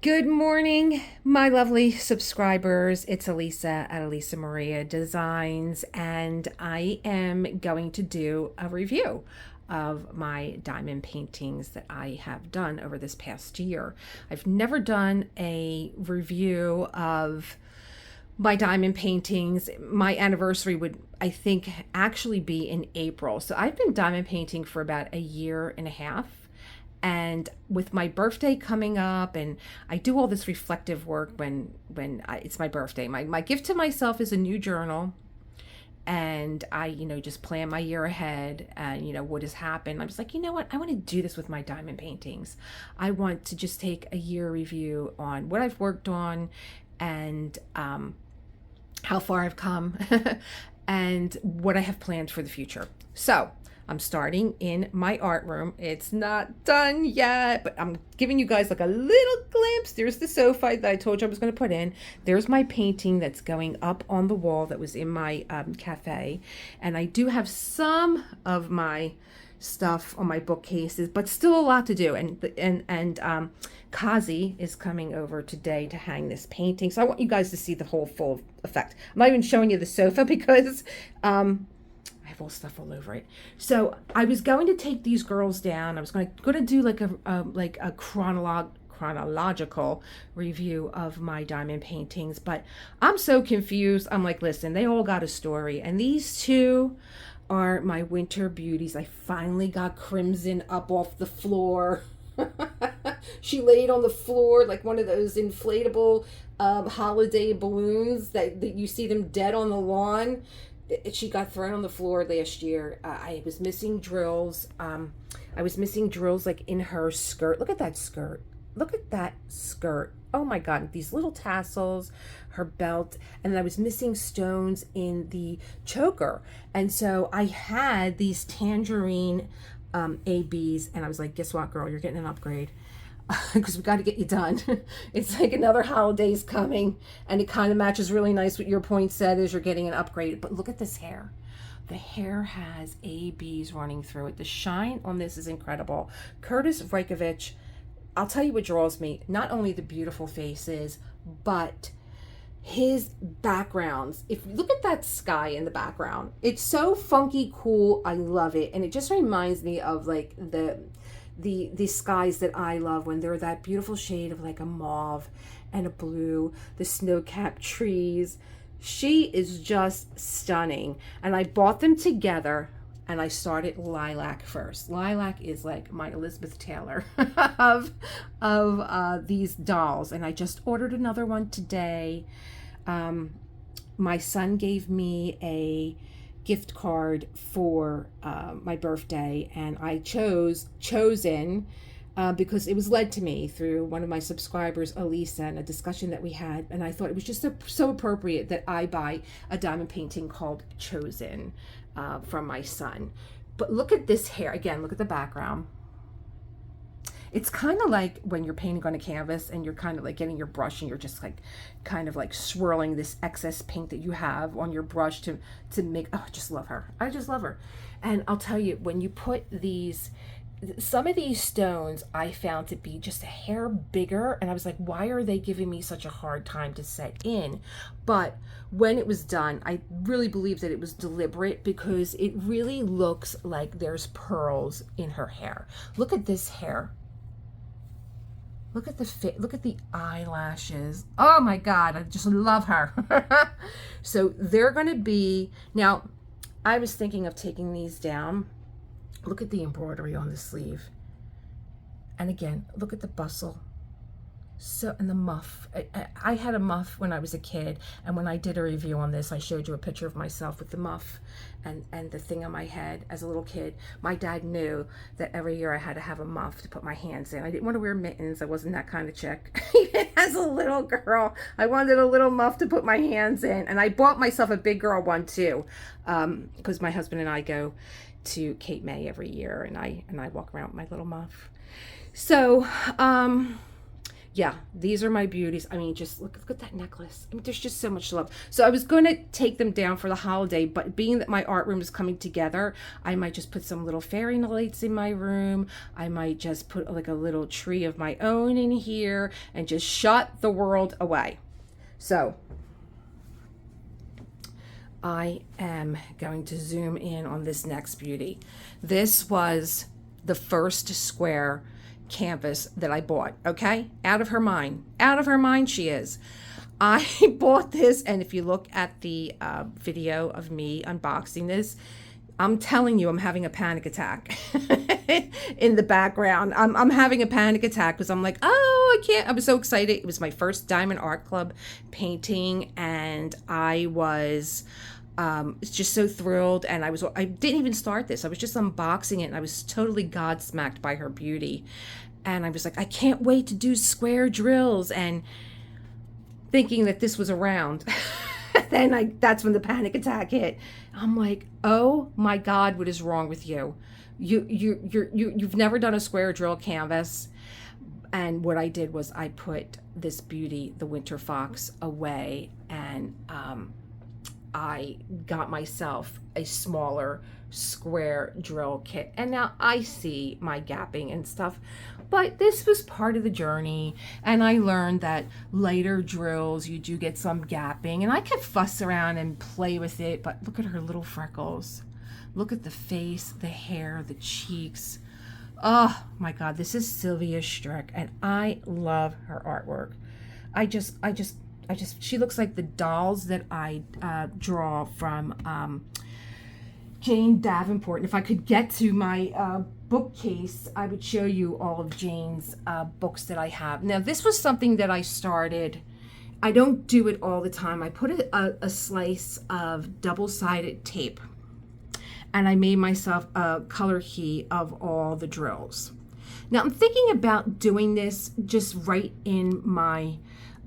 Good morning, my lovely subscribers. It's Elisa at Elisa Maria Designs, and I am going to do a review of my diamond paintings that I have done over this past year. I've never done a review of my diamond paintings. My anniversary would, I think, actually be in April. So I've been diamond painting for about a year and a half. And with my birthday coming up, and I do all this reflective work when it's my birthday. My gift to myself is a new journal, and I just plan my year ahead, and what has happened. I'm just like, you know what, I want to do this with my diamond paintings. I want to just take a year review on what I've worked on, and how far I've come, and what I have planned for the future. So I'm starting in my art room. It's not done yet, but I'm giving you guys like a little glimpse. There's the sofa that I told you I was going to put in. There's my painting that's going up on the wall that was in my cafe. And I do have some of my stuff on my bookcases, but still a lot to do. And Kazi is coming over today to hang this painting. So I want you guys to see the whole full effect. I'm not even showing you the sofa because I have all stuff all over it. So I was going to take these girls down. I was going to do like a chronological review of my diamond paintings, but I'm so confused. I'm like, listen, they all got a story, and these two are my winter beauties. I finally got Crimson up off the floor. She laid on the floor like one of those inflatable holiday balloons that you see them dead on the lawn. She got thrown on the floor last year. I was missing drills. I was missing drills like in her skirt. Look at that skirt. Look at that skirt. Oh my God, these little tassels, her belt, and then I was missing stones in the choker. And so I had these tangerine ABs, and I was like, guess what, girl, you're getting an upgrade. Because we got to get you done. It's like another holiday's coming, and it kind of matches really nice what your point said is you're getting an upgrade. But look at this hair. The hair has ABs running through it. The shine on this is incredible. Curtis Rajkovic, I'll tell you what draws me. Not only the beautiful faces, but his backgrounds. If you look at that sky in the background, it's so funky cool. I love it. And it just reminds me of like the skies that I love when they're that beautiful shade of like a mauve and a blue, the snow-capped trees. She is just stunning. And I bought them together, and I started Lilac first. Lilac is like my Elizabeth Taylor of these dolls. And I just ordered another one today. My son gave me a gift card for my birthday, and I chosen because it was led to me through one of my subscribers, Elisa, and a discussion that we had, and I thought it was just so appropriate that I buy a diamond painting called Chosen from my son. But look at this hair again. Look at the background. It's kind of like when you're painting on a canvas and you're kind of like getting your brush and you're just like kind of like swirling this excess paint that you have on your brush to make, oh, I just love her. I just love her. And I'll tell you, when you put some of these stones I found to be just a hair bigger, and I was like, why are they giving me such a hard time to set in? But when it was done, I really believe that it was deliberate, because it really looks like there's pearls in her hair. Look at this hair. Look at the fit. Look at the eyelashes. Oh my God, I just love her. So they're going to be, now I was thinking of taking these down. Look at the embroidery on the sleeve. And again, look at the bustle. So, and the muff. I had a muff when I was a kid, and when I did a review on this, I showed you a picture of myself with the muff and the thing on my head as a little kid. My dad knew that every year I had to have a muff to put my hands in. I didn't want to wear mittens. I wasn't that kind of chick. Even as a little girl, I wanted a little muff to put my hands in, and I bought myself a big girl one too, because my husband and I go to Cape May every year, and I walk around with my little muff. So, yeah, these are my beauties. I mean, just look at that necklace. I mean, there's just so much love. So I was going to take them down for the holiday, but being that my art room is coming together, I might just put some little fairy lights in my room. I might just put like a little tree of my own in here and just shut the world away. So I am going to zoom in on this next beauty. This was the first square canvas that I bought, okay? Out of her mind she is. I bought this, and if you look at the video of me unboxing this, I'm telling you, I'm having a panic attack in the background. I'm having a panic attack because I'm like, oh, I can't. I was so excited. It was my first Diamond Art Club painting, and I was just so thrilled. And I didn't even start this. I was just unboxing it, and I was totally godsmacked by her beauty. And I was like, I can't wait to do square drills, and thinking that this was around. Then that's when the panic attack hit. I'm like, oh my God, what is wrong with you? You've never done a square drill canvas. And what I did was I put this beauty, the Winter Fox, away, and I got myself a smaller square drill kit. And now I see my gapping and stuff, but this was part of the journey. And I learned that lighter drills, you do get some gapping, and I could fuss around and play with it, but look at her little freckles. Look at the face, the hair, the cheeks. Oh my God, this is Sylvia Strick, and I love her artwork. She looks like the dolls that I draw from Jane Davenport. And if I could get to my bookcase, I would show you all of Jane's books that I have. Now, this was something that I started. I don't do it all the time. I put a slice of double-sided tape, and I made myself a color key of all the drills. Now, I'm thinking about doing this just right in my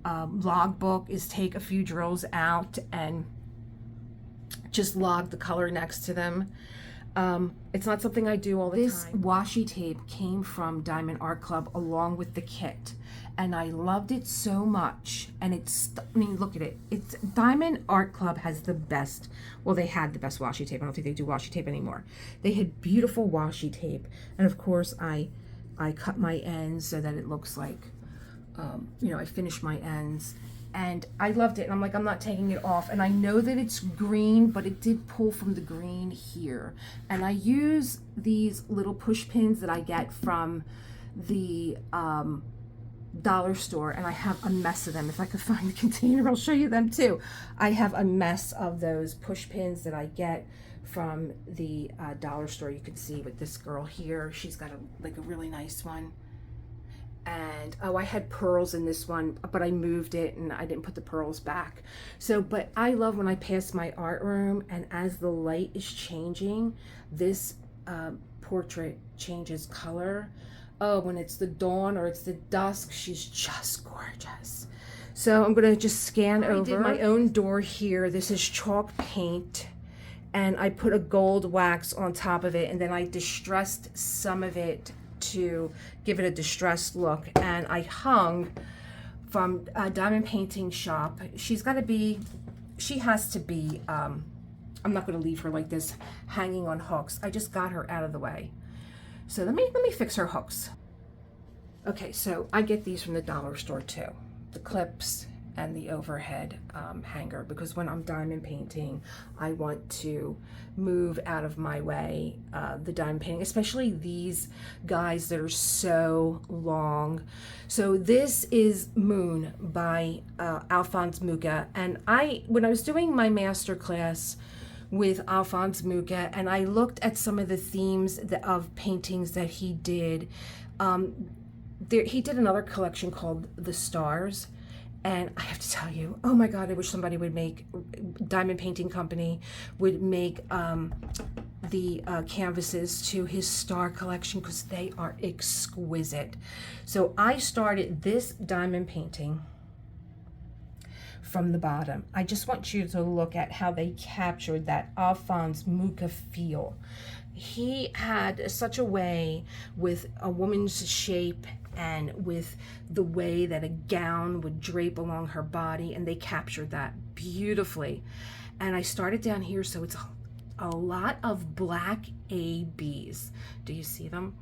logbook, is take a few drills out and just log the color next to them. It's not something I do all the time. This washi tape came from Diamond Art Club along with the kit, and I loved it so much. And I mean, look at it. It's Diamond Art Club has the best, well, they had the best washi tape. I don't think they do washi tape anymore. They had beautiful washi tape, and of course I cut my ends so that it looks like I finished my ends, and I loved it. And I'm like, I'm not taking it off. And I know that it's green, but it did pull from the green here. And I use these little push pins that I get from the dollar store, and I have a mess of them. If I could find the container, I'll show you them too. I have a mess of those push pins that I get from the dollar store. You can see with this girl here, she's got a really nice one. And I had pearls in this one, but I moved it and I didn't put the pearls back. So, but I love when I pass my art room, and as the light is changing, this portrait changes color. Oh, when it's the dawn or it's the dusk, she's just gorgeous. So I'm gonna just scan over. I did my own door here. This is chalk paint, and I put a gold wax on top of it, and then I distressed some of it to give it a distressed look. And I hung from Diamond Painting Shop. She has to be, I'm not going to leave her like this hanging on hooks. I just got her out of the way. So let me fix her hooks. Okay, so I get these from the dollar store too. The clips and the overhead hanger, because when I'm diamond painting, I want to move out of my way the diamond painting, especially these guys that are so long. So this is Moon by Alphonse Mucha, and when I was doing my master class with Alphonse Mucha, and I looked at some of the themes of paintings that he did, he did another collection called The Stars. And I have to tell you, oh my God, I wish somebody would make, Diamond Painting Company would make the canvases to his star collection, because they are exquisite. So I started this diamond painting from the bottom. I just want you to look at how they captured that Alphonse Mucha feel. He had such a way with a woman's shape and with the way that a gown would drape along her body, and they captured that beautifully. And I started down here, so it's a lot of black ABs. Do you see them?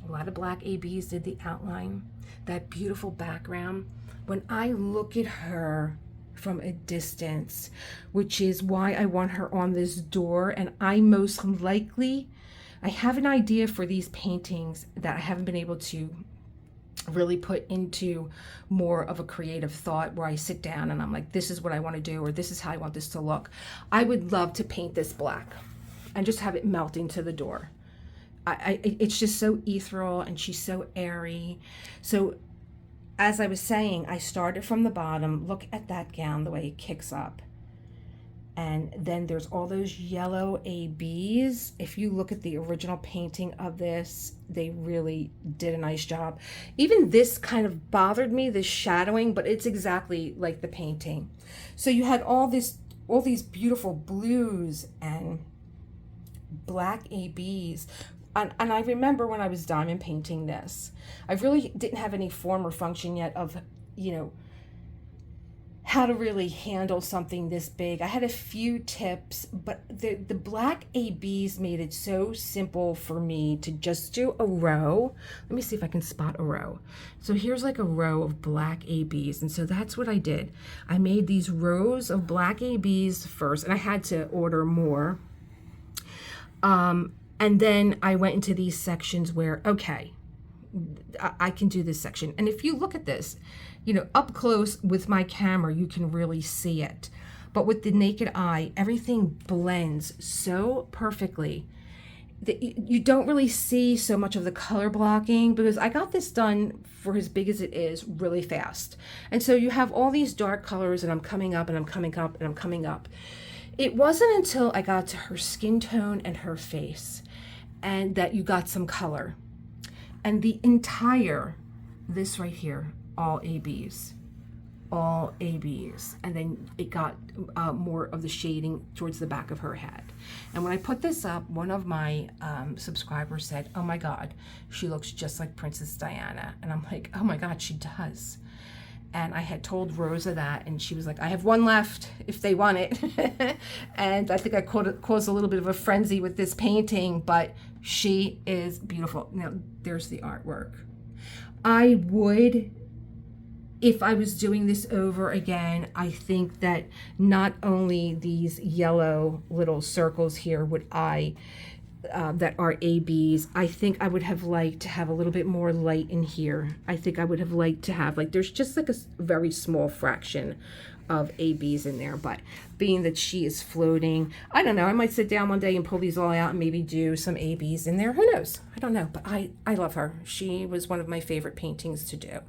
A lot of black ABs did the outline, that beautiful background. When I look at her from a distance, which is why I want her on this door, and I have an idea for these paintings that I haven't been able to really put into more of a creative thought where I sit down and I'm like, this is what I want to do, or this is how I want this to look. I would love to paint this black and just have it melting to the door. It's just so ethereal, and she's so airy. So as I was saying, I started from the bottom. Look at that gown, the way it kicks up. And then there's all those yellow ABs. If you look at the original painting of this, they really did a nice job. Even this kind of bothered me, this shadowing, but it's exactly like the painting. So you had all these beautiful blues and black ABs. And I remember when I was diamond painting this, I really didn't have any form or function yet of, how to really handle something this big. I had a few tips, but the black ABs made it so simple for me to just do a row. Let me see if I can spot a row. So here's like a row of black ABs. And so that's what I did. I made these rows of black ABs first, and I had to order more. And then I went into these sections where, okay, I can do this section. And if you look at this, up close with my camera, you can really see it. But with the naked eye, everything blends so perfectly that you don't really see so much of the color blocking, because I got this done for as big as it is really fast. And so you have all these dark colors, and I'm coming up and I'm coming up and I'm coming up. It wasn't until I got to her skin tone and her face and that you got some color. And the entire, this right here, all ABs. And then it got more of the shading towards the back of her head. And when I put this up, one of my subscribers said, oh my God, she looks just like Princess Diana. And I'm like, oh my God, she does. And I had told Rosa that, and she was like, I have one left if they want it. And I think I caused a little bit of a frenzy with this painting, but she is beautiful. Now, there's the artwork. I would, if I was doing this over again, I think that not only these yellow little circles here would that are ABs, I think I would have liked to have a little bit more light in here. I think I would have liked to have, there's just like a very small fraction of ABs in there, but being that she is floating, I don't know, I might sit down one day and pull these all out and maybe do some ABs in there. Who knows? I don't know, but I love her. She was one of my favorite paintings to do.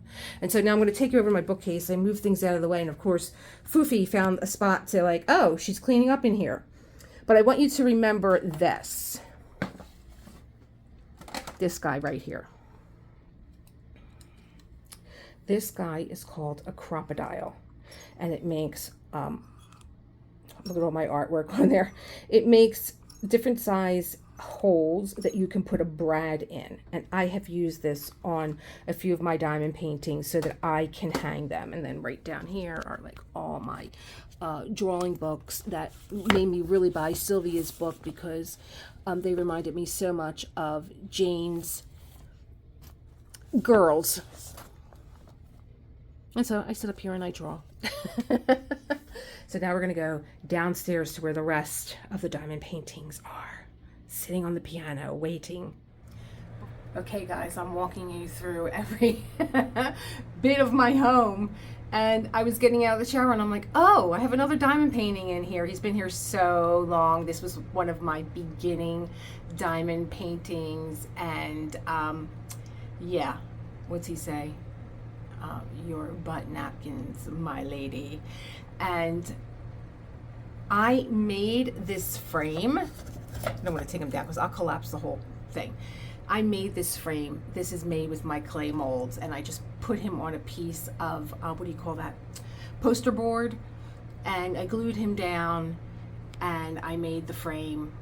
And so now I'm going to take you over to my bookcase and move things out of the way. And of course, Foofy found a spot to like, oh, she's cleaning up in here. But I want you to remember this guy right here. This guy is called a crocodile, and it makes, look at all my artwork on there. It makes different size holes that you can put a brad in, and I have used this on a few of my diamond paintings so that I can hang them. And then right down here are like all my drawing books that made me really buy Sylvia's book, because they reminded me so much of Jane's girls. And so I sit up here and I draw. So now we're going to go downstairs to where the rest of the diamond paintings are, sitting on the piano waiting. Okay guys, I'm walking you through every bit of my home, and I was getting out of the shower and I'm like, oh, I have another diamond painting in here. He's been here so long. This was one of my beginning diamond paintings, and yeah, what's he say? Your butt napkins, my lady. And I made this frame. I don't want to take them down because I'll collapse the whole thing. I made this frame. This is made with my clay molds, and I just put him on a piece of, what do you call that? Poster board. And I glued him down, and I made the frame.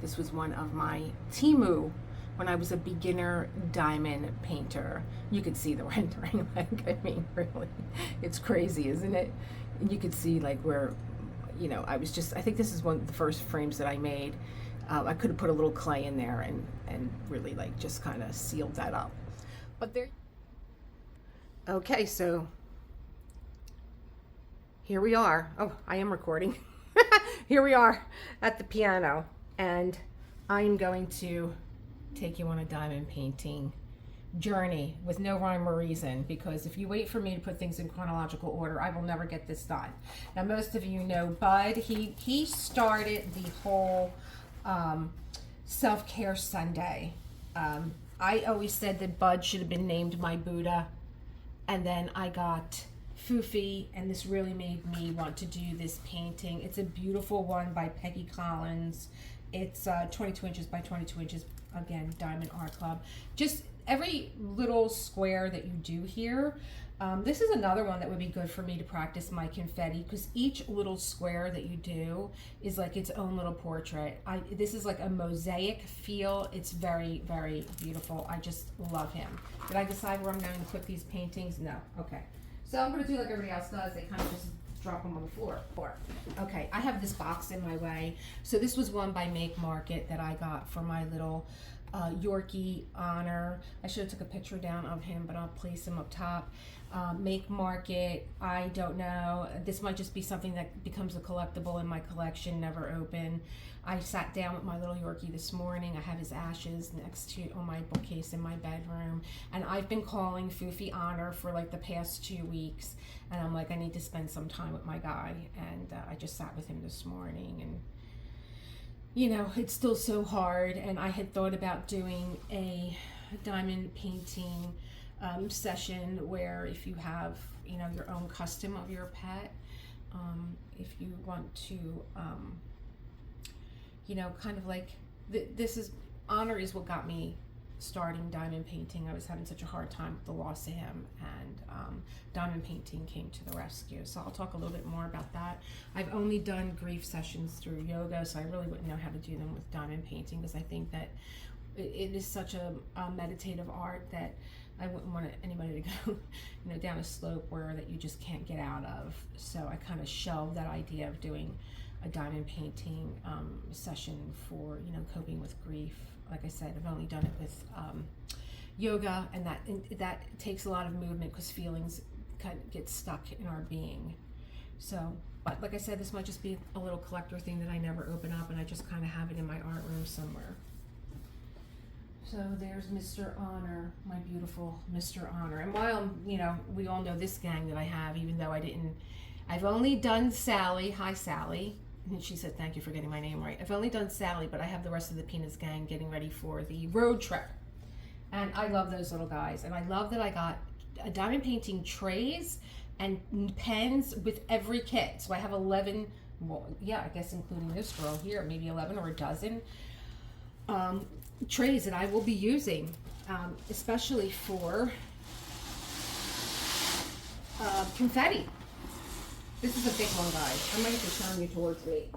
This was one of my Temu when I was a beginner diamond painter. You could see the rendering, like, I mean, really, it's crazy, isn't it? You could see like where, you know, I think this is one of the first frames that I made. I could have put a little clay in there and really like just kind of sealed that up. But there, okay, so here we are. Oh, I am recording. Here we are at the piano, and I'm going to take you on a diamond painting journey with no rhyme or reason, because if you wait for me to put things in chronological order, I will never get this done. Now, most of you know Bud. He started the whole self-care Sunday. I always said that Bud should have been named my Buddha, and then I got Foofy, and this really made me want to do this painting. It's a beautiful one by Peggy Collins. It's 22 inches by 22 inches, again, Diamond Art Club. Just every little square that you do here, this is another one that would be good for me to practice my confetti, because each little square that you do is like its own little portrait. This is like a mosaic feel. It's very, very beautiful. I just love him. Did I decide where I'm going to put these paintings? No. Okay. So I'm going to do like everybody else does. They kind of just drop them on the floor. Okay, I have this box in my way. So this was one by Make Market that I got for my little Yorkie honor. I should have took a picture down of him, but I'll place him up top. Make Market, I don't know. This might just be something that becomes a collectible in my collection, never open. I sat down with my little Yorkie this morning. I have his ashes next to on my bookcase in my bedroom, and I've been calling Foofy Honor for like the past 2 weeks, and I'm like, I need to spend some time with my guy, and I just sat with him this morning, and you know, it's still so hard, and I had thought about doing a diamond painting session where if you have, you know, your own custom of your pet, if you want to, you know, kind of like, this is, Honor is what got me starting diamond painting. I was having such a hard time with the loss of him, and diamond painting came to the rescue. So I'll talk a little bit more about that. I've only done grief sessions through yoga, so I really wouldn't know how to do them with diamond painting, because I think that it is such a meditative art that I wouldn't want anybody to go, you know, down a slope where that you just can't get out of. So I kind of shelved that idea of doing a diamond painting session for, you know, coping with grief. Like I said, I've only done it with yoga, and that takes a lot of movement because feelings kind of get stuck in our being. So, but like I said, this might just be a little collector thing that I never open up, and I just kind of have it in my art room somewhere. So there's Mr. Honor, my beautiful Mr. Honor. And while, you know, we all know this gang that I have, even though I've only done Sally. Hi, Sally. And she said, thank you for getting my name right. I've only done Sally, but I have the rest of the Peanuts gang getting ready for the road trip. And I love those little guys. And I love that I got a diamond painting trays and pens with every kit. So I have 11, well, yeah, I guess including this girl here, maybe 11 or a dozen trays that I will be using, especially for confetti. This is a big one, guys. I'm going to turn you towards me.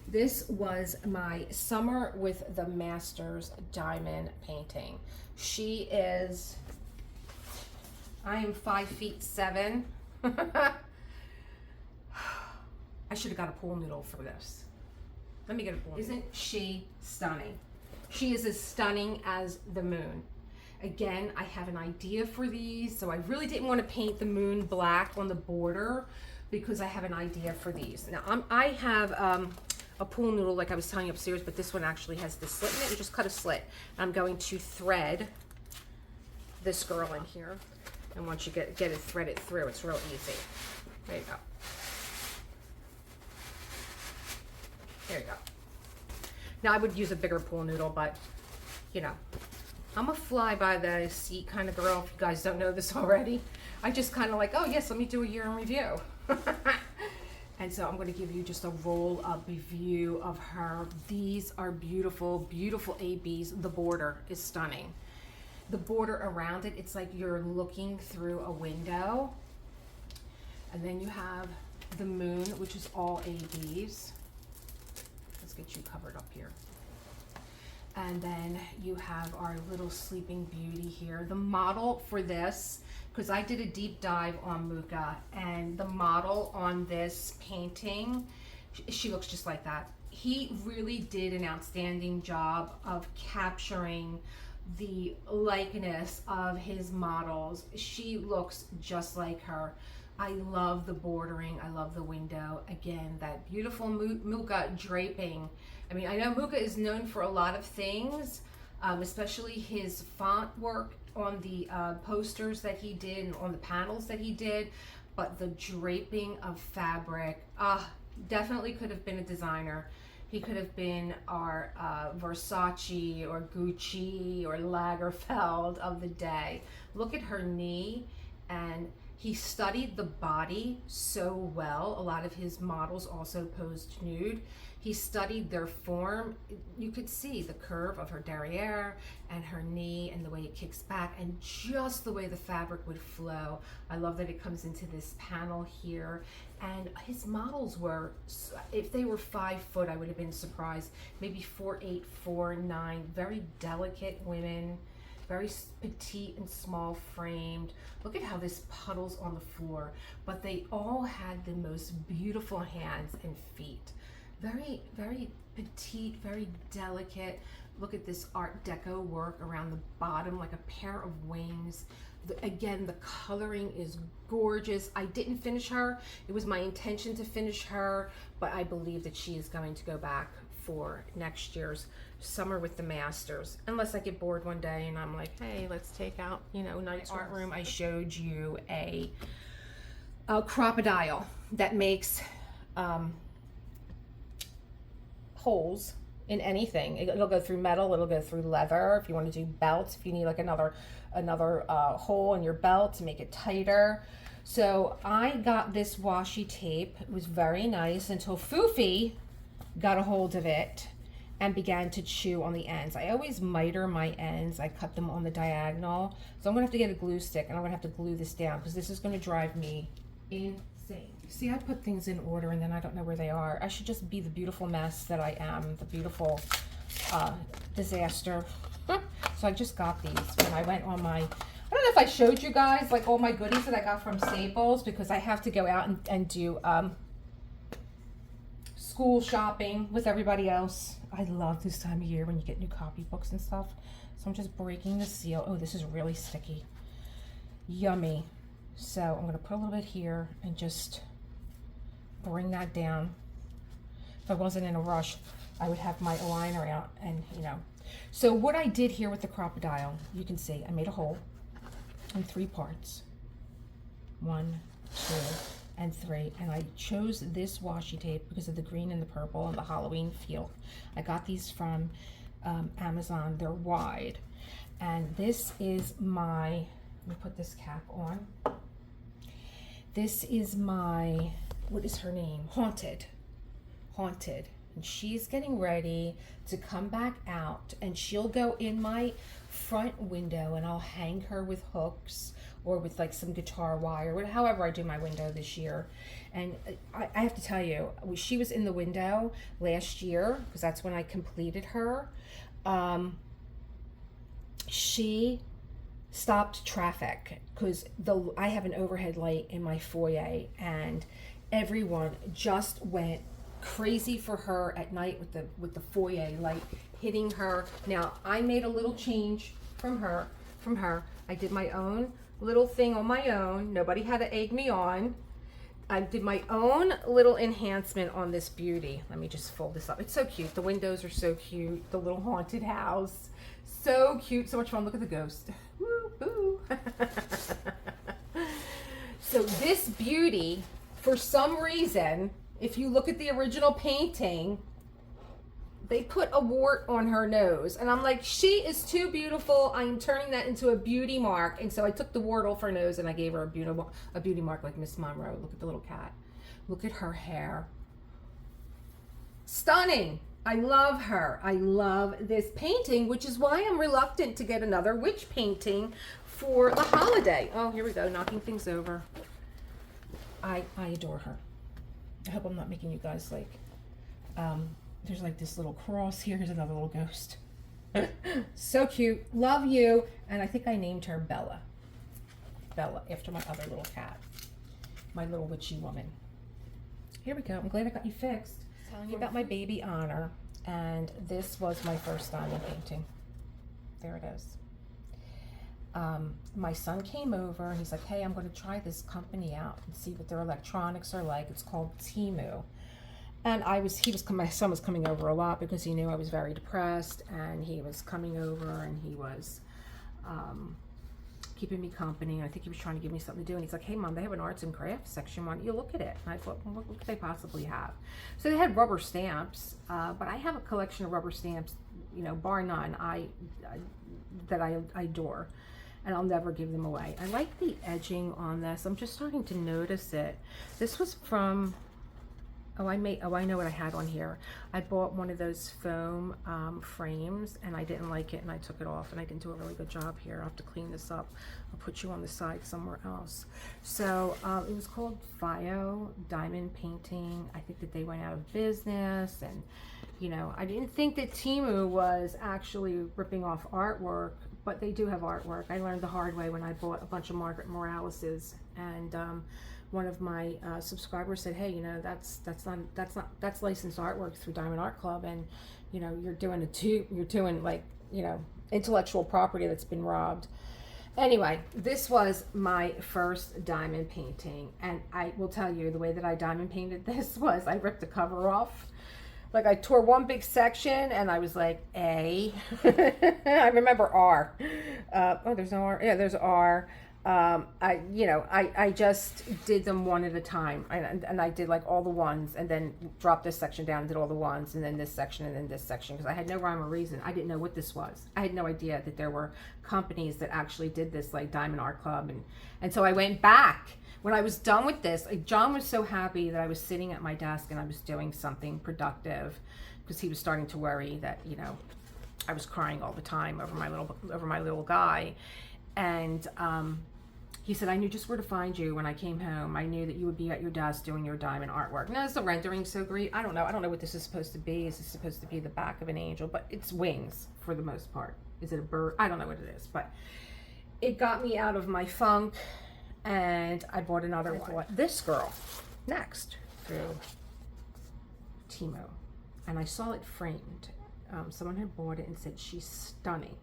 This was my Summer with the Masters diamond painting. She is, I am 5'7". I should have got a pool noodle for this. Let me get a pool noodle. Isn't she stunning? She is as stunning as the moon. Again, I have an idea for these, so I really didn't want to paint the moon black on the border because I have an idea for these. Now, I have a pool noodle like I was telling you upstairs, but this one actually has the slit in it. You just cut a slit. I'm going to thread this girl in here, and once you get it threaded through, it's real easy. There you go. There you go. Now, I would use a bigger pool noodle, but, you know, I'm a fly by the seat kind of girl, if you guys don't know this already. I just kind of like, oh yes, let me do a year in review. And so I'm going to give you just a roll-up review of her. These are beautiful, beautiful ABs. The border is stunning. The border around it, it's like you're looking through a window. And then you have the moon, which is all ABs. Let's get you covered up here. And then you have our little sleeping beauty here. The model for this, because I did a deep dive on Muka, and the model on this painting, she looks just like that. He really did an outstanding job of capturing the likeness of his models. She looks just like her. I love the bordering. I love the window. Again, that beautiful Muka draping. I mean, I know Muka is known for a lot of things, especially his font work on the posters that he did and on the panels that he did, but the draping of fabric, definitely could have been a designer. He could have been our Versace or Gucci or Lagerfeld of the day. Look at her knee, and he studied the body so well. A lot of his models also posed nude. He studied their form. You could see the curve of her derriere and her knee and the way it kicks back and just the way the fabric would flow. I love that it comes into this panel here. And his models were, if they were 5 foot, I would have been surprised. Maybe 4'8", 4'9", very delicate women, very petite and small framed. Look at how this puddles on the floor, but they all had the most beautiful hands and feet. Very, very petite, very delicate. Look at this Art Deco work around the bottom, like a pair of wings. Again, the coloring is gorgeous. I didn't finish her. It was my intention to finish her, but I believe that she is going to go back for next year's Summer with the Masters, unless I get bored one day and I'm like, hey, let's take out, you know, nice art room. I showed you a crocodile that makes holes in anything. It'll go through metal, it'll go through leather. If you want to do belts, if you need like another hole in your belt to make it tighter. So I got this washi tape. It was very nice until Foofy got a hold of it and began to chew on the ends. I always miter my ends. I cut them on the diagonal. So I'm gonna have to get a glue stick and I'm gonna have to glue this down because this is gonna drive me insane. See, I put things in order and then I don't know where they are. I should just be the beautiful mess that I am, the beautiful disaster. So I just got these when I went on my, I don't know if I showed you guys like all my goodies that I got from Staples, because I have to go out and do school shopping with everybody else. I love this time of year when you get new copybooks and stuff. So I'm just breaking the seal. Oh, this is really sticky. Yummy. So I'm going to put a little bit here and just bring that down. If I wasn't in a rush, I would have my aligner out and, you know. So what I did here with the crocodile, you can see I made a hole in 3 parts. 1, 2, and 3, and I chose this washi tape because of the green and the purple and the Halloween feel. I got these from Amazon. They're wide, and this is my, let me put this cap on. This is my, what is her name? Haunted, and she's getting ready to come back out, and she'll go in my front window, and I'll hang her with hooks or with like some guitar wire, however I do my window this year. And I have to tell you, she was in the window last year because that's when I completed her. She stopped traffic because I have an overhead light in my foyer, and everyone just went crazy for her at night with the foyer light hitting her. Now I made a little change from her. I did my own little thing on my own. Nobody had to egg me on. I did my own little enhancement on this beauty. Let me just fold this up. It's so cute. The windows are so cute. The little haunted house. So cute. So much fun. Look at the ghost. Woo-hoo. So this beauty, for some reason, if you look at the original painting, they put a wart on her nose. And I'm like, she is too beautiful. I am turning that into a beauty mark. And so I took the wart off her nose and I gave her a beauty mark like Miss Monroe. Look at the little cat. Look at her hair. Stunning. I love her. I love this painting, which is why I'm reluctant to get another witch painting for the holiday. Oh, here we go, knocking things over. I adore her. I hope I'm not making you guys like, there's like this little cross here. Here's another little ghost. So cute. Love you. And I think I named her Bella. Bella, after my other little cat. My little witchy woman. Here we go. I'm glad I got you fixed. Telling you about my baby Honor. And this was my first diamond painting. There it is. My son came over. He's like, hey, I'm going to try this company out and see what their electronics are like. It's called Temu. And my son was coming over a lot because he knew I was very depressed, and he was coming over and he was keeping me company. And I think he was trying to give me something to do. And he's like, hey, Mom, they have an arts and crafts section. Why don't you look at it? And I thought, well, what could they possibly have? So they had rubber stamps, but I have a collection of rubber stamps, you know, bar none, that I adore. And I'll never give them away. I like the edging on this. I'm just starting to notice it. This was from... I know what I had on here. I bought one of those foam frames, and I didn't like it, and I took it off, and I didn't do a really good job here. I'll have to clean this up. I'll put you on the side somewhere else. So it was called FIO Diamond Painting. I think that they went out of business, and you know, I didn't think that Temu was actually ripping off artwork, but they do have artwork. I learned the hard way when I bought a bunch of Margaret Morales's, and one of my subscribers said, hey, you know, that's licensed artwork through Diamond Art Club, and you know, you're doing like, you know, intellectual property that's been robbed. Anyway, this was my first diamond painting, and I will tell you, the way that I diamond painted this was I ripped the cover off. Like, I tore one big section, and I was like, A. I remember R. Oh, there's no R. Yeah, there's R. I just did them one at a time, and I did like all the ones, and then dropped this section down and did all the ones, and then this section, and then this section, because I had no rhyme or reason. I didn't know what this was. I had no idea that there were companies that actually did this, like Diamond Art Club, and so I went back. When I was done with this, John was so happy that I was sitting at my desk and I was doing something productive, because he was starting to worry that, you know, I was crying all the time over my little guy. And he said, I knew just where to find you when I came home. I knew that you would be at your desk doing your diamond artwork. Now, is the rendering so great? I don't know. I don't know what this is supposed to be. Is this supposed to be the back of an angel? But it's wings for the most part. Is it a bird? I don't know what it is. But it got me out of my funk, and I bought another one. I bought this girl next through Temu, and I saw it framed. Someone had bought it and said she's stunning,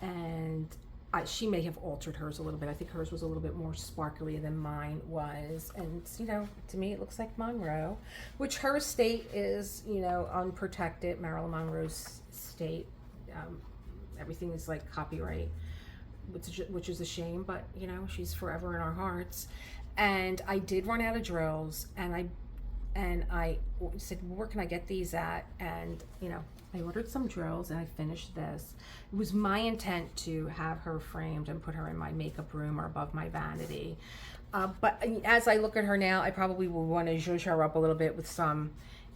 and she may have altered hers a little bit. I think hers was a little bit more sparkly than mine was, and you know, to me it looks like Monroe, which her estate is, you know, unprotected. Marilyn Monroe's estate, everything is like copyright, which is a shame, but you know, she's forever in our hearts. And I did run out of drills, and I said, where can I get these at? And you know, I ordered some drills, and I finished this. It was my intent to have her framed and put her in my makeup room or above my vanity. But as I look at her now, I probably will want to zhuzh her up a little bit with some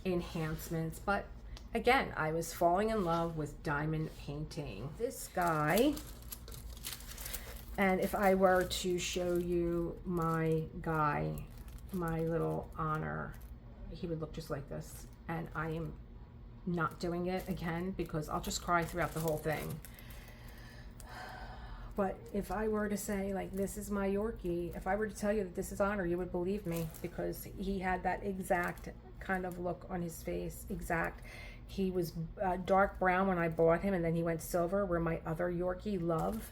enhancements. But again, I was falling in love with diamond painting. This guy, and if I were to show you my guy, my little Honor, he would look just like this. And I am not doing it again because I'll just cry throughout the whole thing. But if I were to say, like, this is my Yorkie, if I were to tell you that this is Honor, you would believe me, because he had that exact kind of look on his face. Exact. He was dark brown when I bought him, and then he went silver, where my other Yorkie, Love,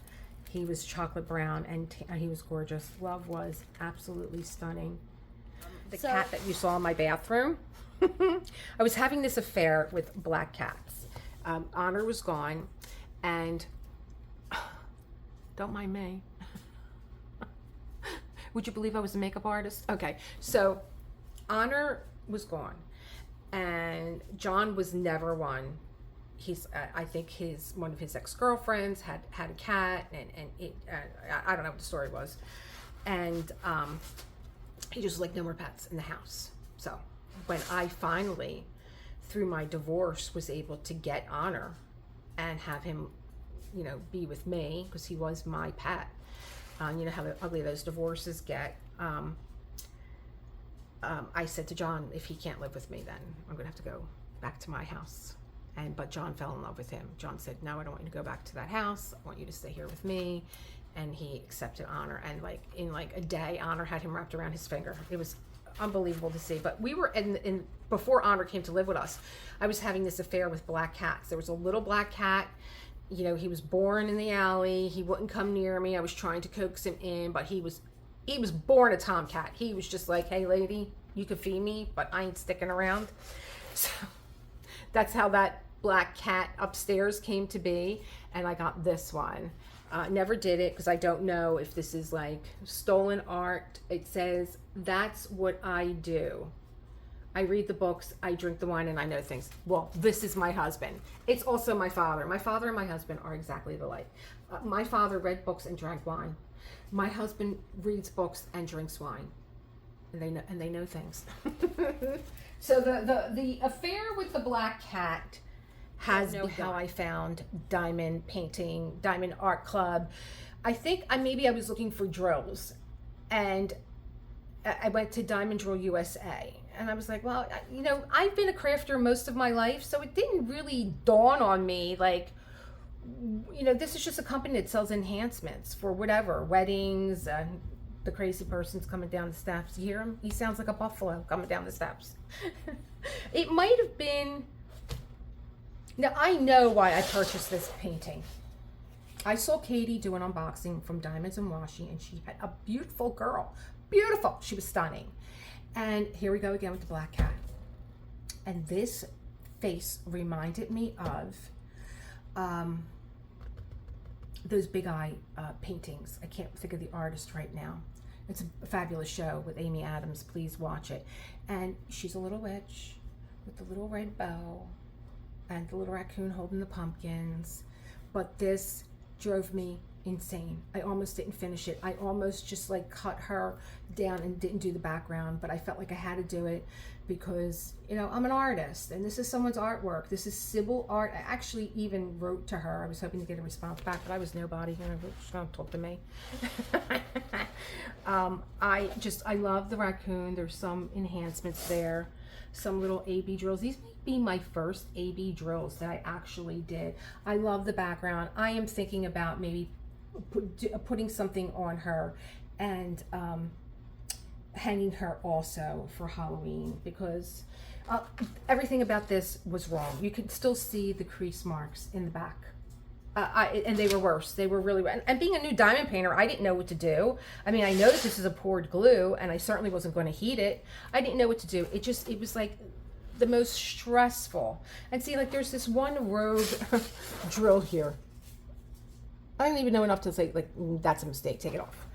he was chocolate brown, and he was gorgeous. Love was absolutely stunning. The cat that you saw in my bathroom, I was having this affair with black cats. Honor was gone, and don't mind me. Would you believe I was a makeup artist? Okay, so Honor was gone, and John was never one. I think one of his ex-girlfriends had a cat, and I don't know what the story was, and he just was like, no more pets in the house. So when I finally, through my divorce, was able to get Honor and have him, you know, be with me, because he was my pet. You know how ugly those divorces get. I said to John, if he can't live with me, then I'm gonna have to go back to my house. But John fell in love with him. John said, no, I don't want you to go back to that house. I want you to stay here with me. And he accepted Honor. And like in like a day, Honor had him wrapped around his finger. It was unbelievable to see. But we were in before Honor came to live with us, I was having this affair with black cats. There was a little black cat. You know, he was born in the alley. He wouldn't come near me. I was trying to coax him in, but he was born a tomcat. He was just like, hey lady, you can feed me, but I ain't sticking around. So that's how that black cat upstairs came to be. And I got this one. Never did it because I don't know if this is like stolen art. It says, that's what I do. I read the books, I drink the wine, and I know things. Well, this is my husband. It's also my father. My father and my husband are exactly alike. My father read books and drank wine. My husband reads books and drinks wine. And they know things. So the affair with the black cat has been how I found Diamond Painting, Diamond Art Club. I think I was looking for drills, and I went to Diamond Drill USA, and I was like, well, you know, I've been a crafter most of my life, so it didn't really dawn on me like, you know, this is just a company that sells enhancements for whatever, weddings. The crazy person's coming down the steps. You hear him? He sounds like a buffalo coming down the steps. It might have been. Now, I know why I purchased this painting. I saw Katie do an unboxing from Diamonds and Washi, and she had a beautiful girl. Beautiful. She was stunning. And here we go again with the black cat. And this face reminded me of those Big Eye paintings. I can't think of the artist right now. It's a fabulous show with Amy Adams. Please watch it. And she's a little witch with the little red bow and the little raccoon holding the pumpkins. But this drove me insane. I almost didn't finish it. I almost just like cut her down and didn't do the background, but I felt like I had to do it because, you know, I'm an artist and this is someone's artwork. This is Sybil art. I actually even wrote to her. I was hoping to get a response back, but I was nobody. You know, she's gonna talk to me. I love the raccoon. There's some enhancements there, some little AB drills. These may be my first AB drills that I actually did. I love the background. I am thinking about maybe putting something on her and hanging her also for Halloween, because everything about this was wrong. You could still see the crease marks in the back. And they were worse. They were really, and being a new diamond painter, I didn't know what to do. I mean, I know that this is a poured glue, and I certainly wasn't going to heat it. I didn't know what to do. It was like the most stressful. And see, like, there's this one rogue drill here. I don't even know enough to say, like, that's a mistake, take it off.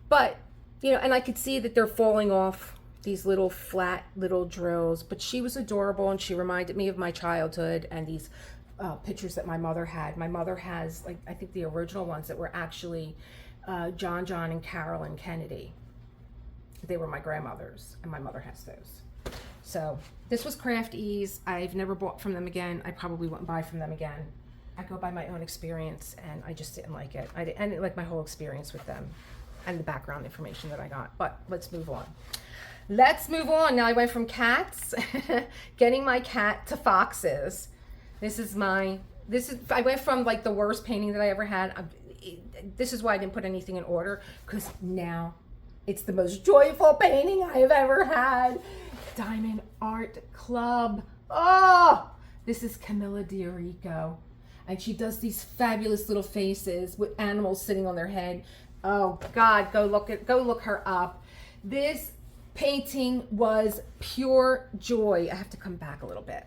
But, you know, and I could see that they're falling off, these little flat little drills. But she was adorable, and she reminded me of my childhood and these pictures that my mother had. My mother has, like, I think the original ones that were actually John and Carolyn Kennedy. They were my grandmothers, and my mother has those. So this was Craft Ease. I've never bought from them again. I probably wouldn't buy from them again. I go by my own experience, and I just didn't like it. I didn't like my whole experience with them and the background information that I got. But let's move on. Let's move on. Now I went from cats, getting my cat, to foxes. I went from like the worst painting that I ever had. This is why I didn't put anything in order, because now it's the most joyful painting I have ever had. Diamond Art Club. Oh, this is Camilla D'Erico. And she does these fabulous little faces with animals sitting on their head. Oh God, go look her up. This painting was pure joy. I have to come back a little bit.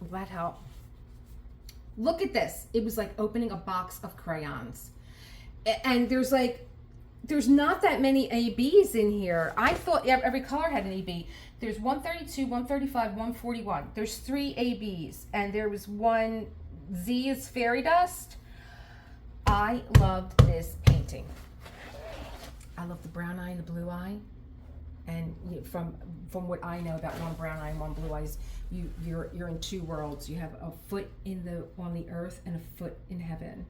Will that help? Look at this. It was like opening a box of crayons. And there's not that many ABs in here. I thought every color had an AB. There's 132, 135, 141. There's 3 ABs. And there was one, Z is Fairy Dust. I loved this painting. I love the brown eye and the blue eye. And from what I know about one brown eye and one blue eyes, you're in two worlds. You have a foot on the earth and a foot in heaven.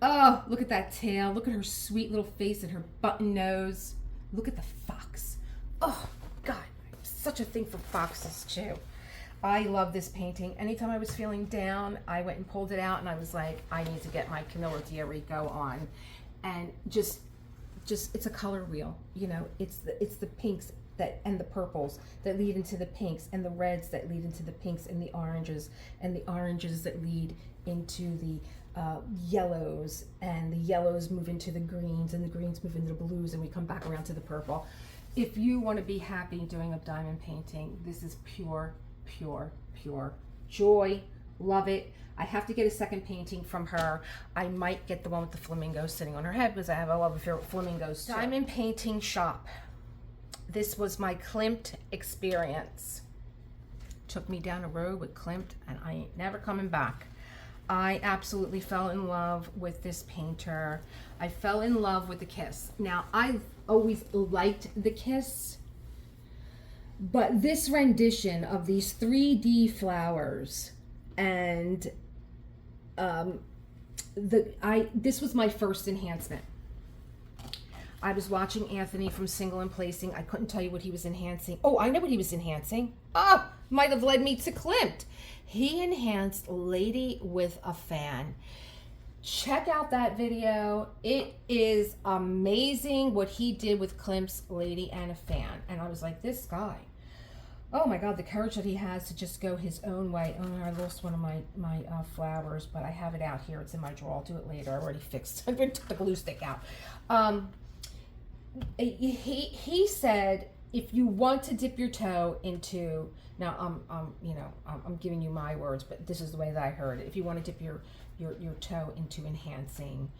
Oh, look at that tail. Look at her sweet little face and her button nose. Look at the fox. Oh God, such a thing for foxes too. I love this painting. Anytime I was feeling down, I went and pulled it out and I was like, I need to get my Camilla D'Erico on. And just it's a color wheel, you know, it's the pinks that and the purples that lead into the pinks, and the reds that lead into the pinks, and the oranges that lead into the yellows, and the yellows move into the greens, and the greens move into the blues, and we come back around to the purple. If you want to be happy doing a diamond painting, this is pure joy. Love it. I have to get a second painting from her. I might get the one with the flamingo sitting on her head because I have a love affair with flamingos too. Diamond Painting Shop. This was my Klimt experience. Took me down a road with Klimt and I ain't never coming back. I absolutely fell in love with this painter. I fell in love with the Kiss. Now, I've always liked the Kiss, but this rendition of these 3D flowers and this was my first enhancement. I was watching Anthony from Single and Placing. I couldn't tell you what he was enhancing. Oh, I know what he was enhancing. Oh, might have led me to Klimt. He enhanced Lady with a Fan. Check out that video. It is amazing what he did with Klimt's Lady and a Fan. And I was like, this guy, oh my God, the courage that he has to just go his own way. Oh, I lost one of my flowers, but I have it out here. It's in my drawer. I'll do it later. I already fixed it. I took the glue stick out. He said, if you want to dip your toe into, now I'm giving you my words, but this is the way that I heard it. If you want to dip your toe into enhancing,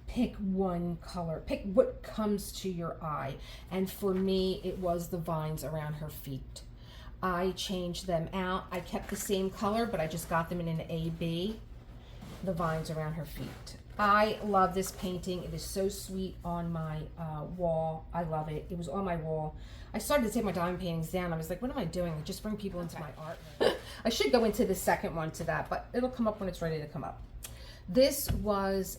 pick one color, pick what comes to your eye. And for me, it was the vines around her feet. I changed them out. I kept the same color, but I just got them in an AB, the vines around her feet. I love this painting. It is so sweet on my wall. I love it. It was on my wall. I started to take my diamond paintings down. I was like, what am I doing? I just bring people into my art. I should go into the second one to that, but it'll come up when it's ready to come up. This was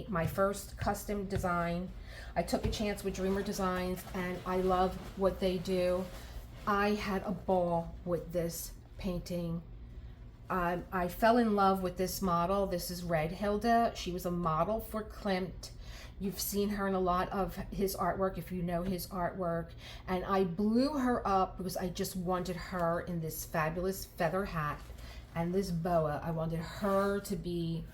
my first custom design. I took a chance with Dreamer Designs, and I love what they do. I had a ball with this painting. I fell in love with this model. This is Red Hilda. She was a model for Klimt. You've seen her in a lot of his artwork if you know his artwork. And I blew her up because I just wanted her in this fabulous feather hat and this boa. I wanted her to be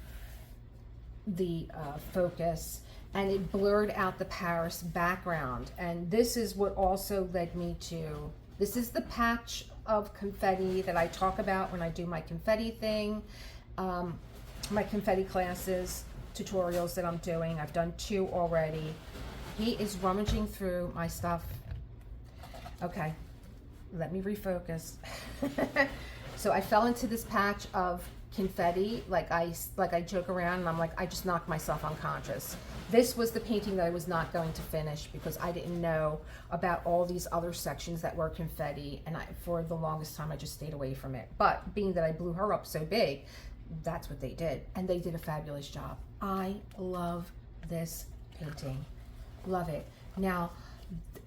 the focus, and it blurred out the Paris background. And this is what also led me to, this is the patch of confetti that I talk about when I do my confetti thing, my confetti classes, tutorials that I'm doing. I've done 2 already. He is rummaging through my stuff. Okay, let me refocus. So I fell into this patch of confetti, like I joke around and I'm like, I just knocked myself unconscious. This was the painting that I was not going to finish because I didn't know about all these other sections that were confetti, and for the longest time I just stayed away from it. But being that I blew her up so big, that's what they did, and they did a fabulous job. I love this painting. Love it. Now,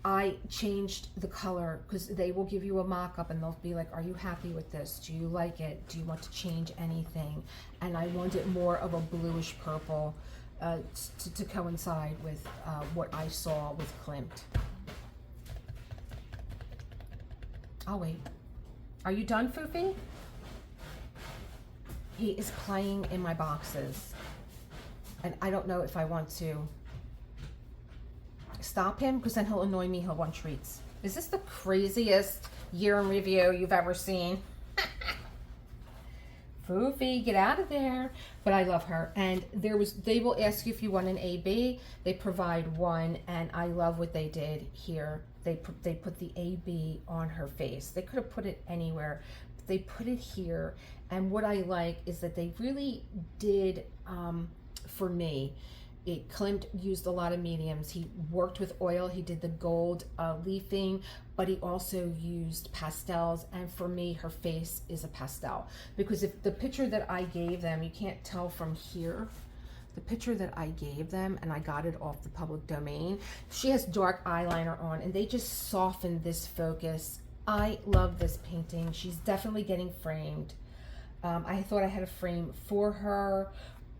I changed the color because they will give you a mock-up and they'll be like, are you happy with this? Do you like it? Do you want to change anything? And I wanted more of a bluish purple to coincide with what I saw with Klimt. I'll wait. Are you done, Foofy? He is playing in my boxes. And I don't know if I want to stop him because then he'll annoy me. He'll want treats. Is this the craziest year in review you've ever seen? Foofy, get out of there. But I love her. And they will ask you if you want an AB. They provide one, and I love what they did here. They put the AB on her face. They could have put it anywhere, but they put it here. And what I like is that they really did, for me, Klimt used a lot of mediums. He worked with oil. He did the gold leafing, but he also used pastels. And for me, her face is a pastel, because if the picture that I gave them, you can't tell from here, the picture that I gave them, and I got it off the public domain, she has dark eyeliner on, and they just softened this focus. I love this painting. She's definitely getting framed. I thought I had a frame for her,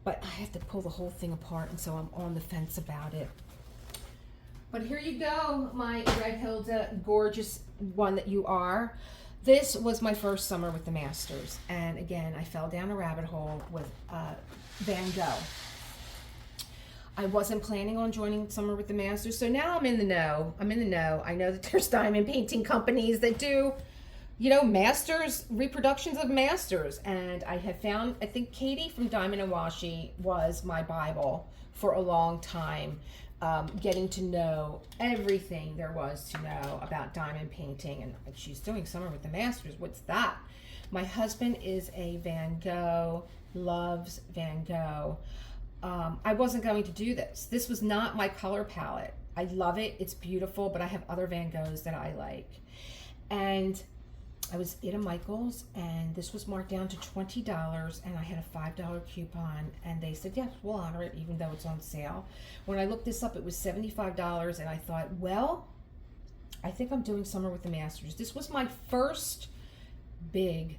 but I have to pull the whole thing apart, and so I'm on the fence about it. But here you go, my Red Hilda, gorgeous one that you are. This was my first summer with the Masters, and again, I fell down a rabbit hole with Van Gogh. I wasn't planning on joining Summer with the Masters, so now I'm in the know. I know that there's diamond painting companies that do, Masters, reproductions of Masters. And I have found, I think Katie from Diamond and Washi was my Bible for a long time, getting to know everything there was to know about diamond painting. And she's doing Summer with the Masters. What's that? My husband is a Van Gogh, loves Van Gogh. I wasn't going to do this. This was not my color palette. I love it. It's beautiful, but I have other Van Goghs that I like. And I was at a Michael's, and this was marked down to $20, and I had a $5 coupon, and they said, yes, we'll honor it, even though it's on sale. When I looked this up, it was $75, and I thought, well, I think I'm doing Summer with the Masters. This was my first big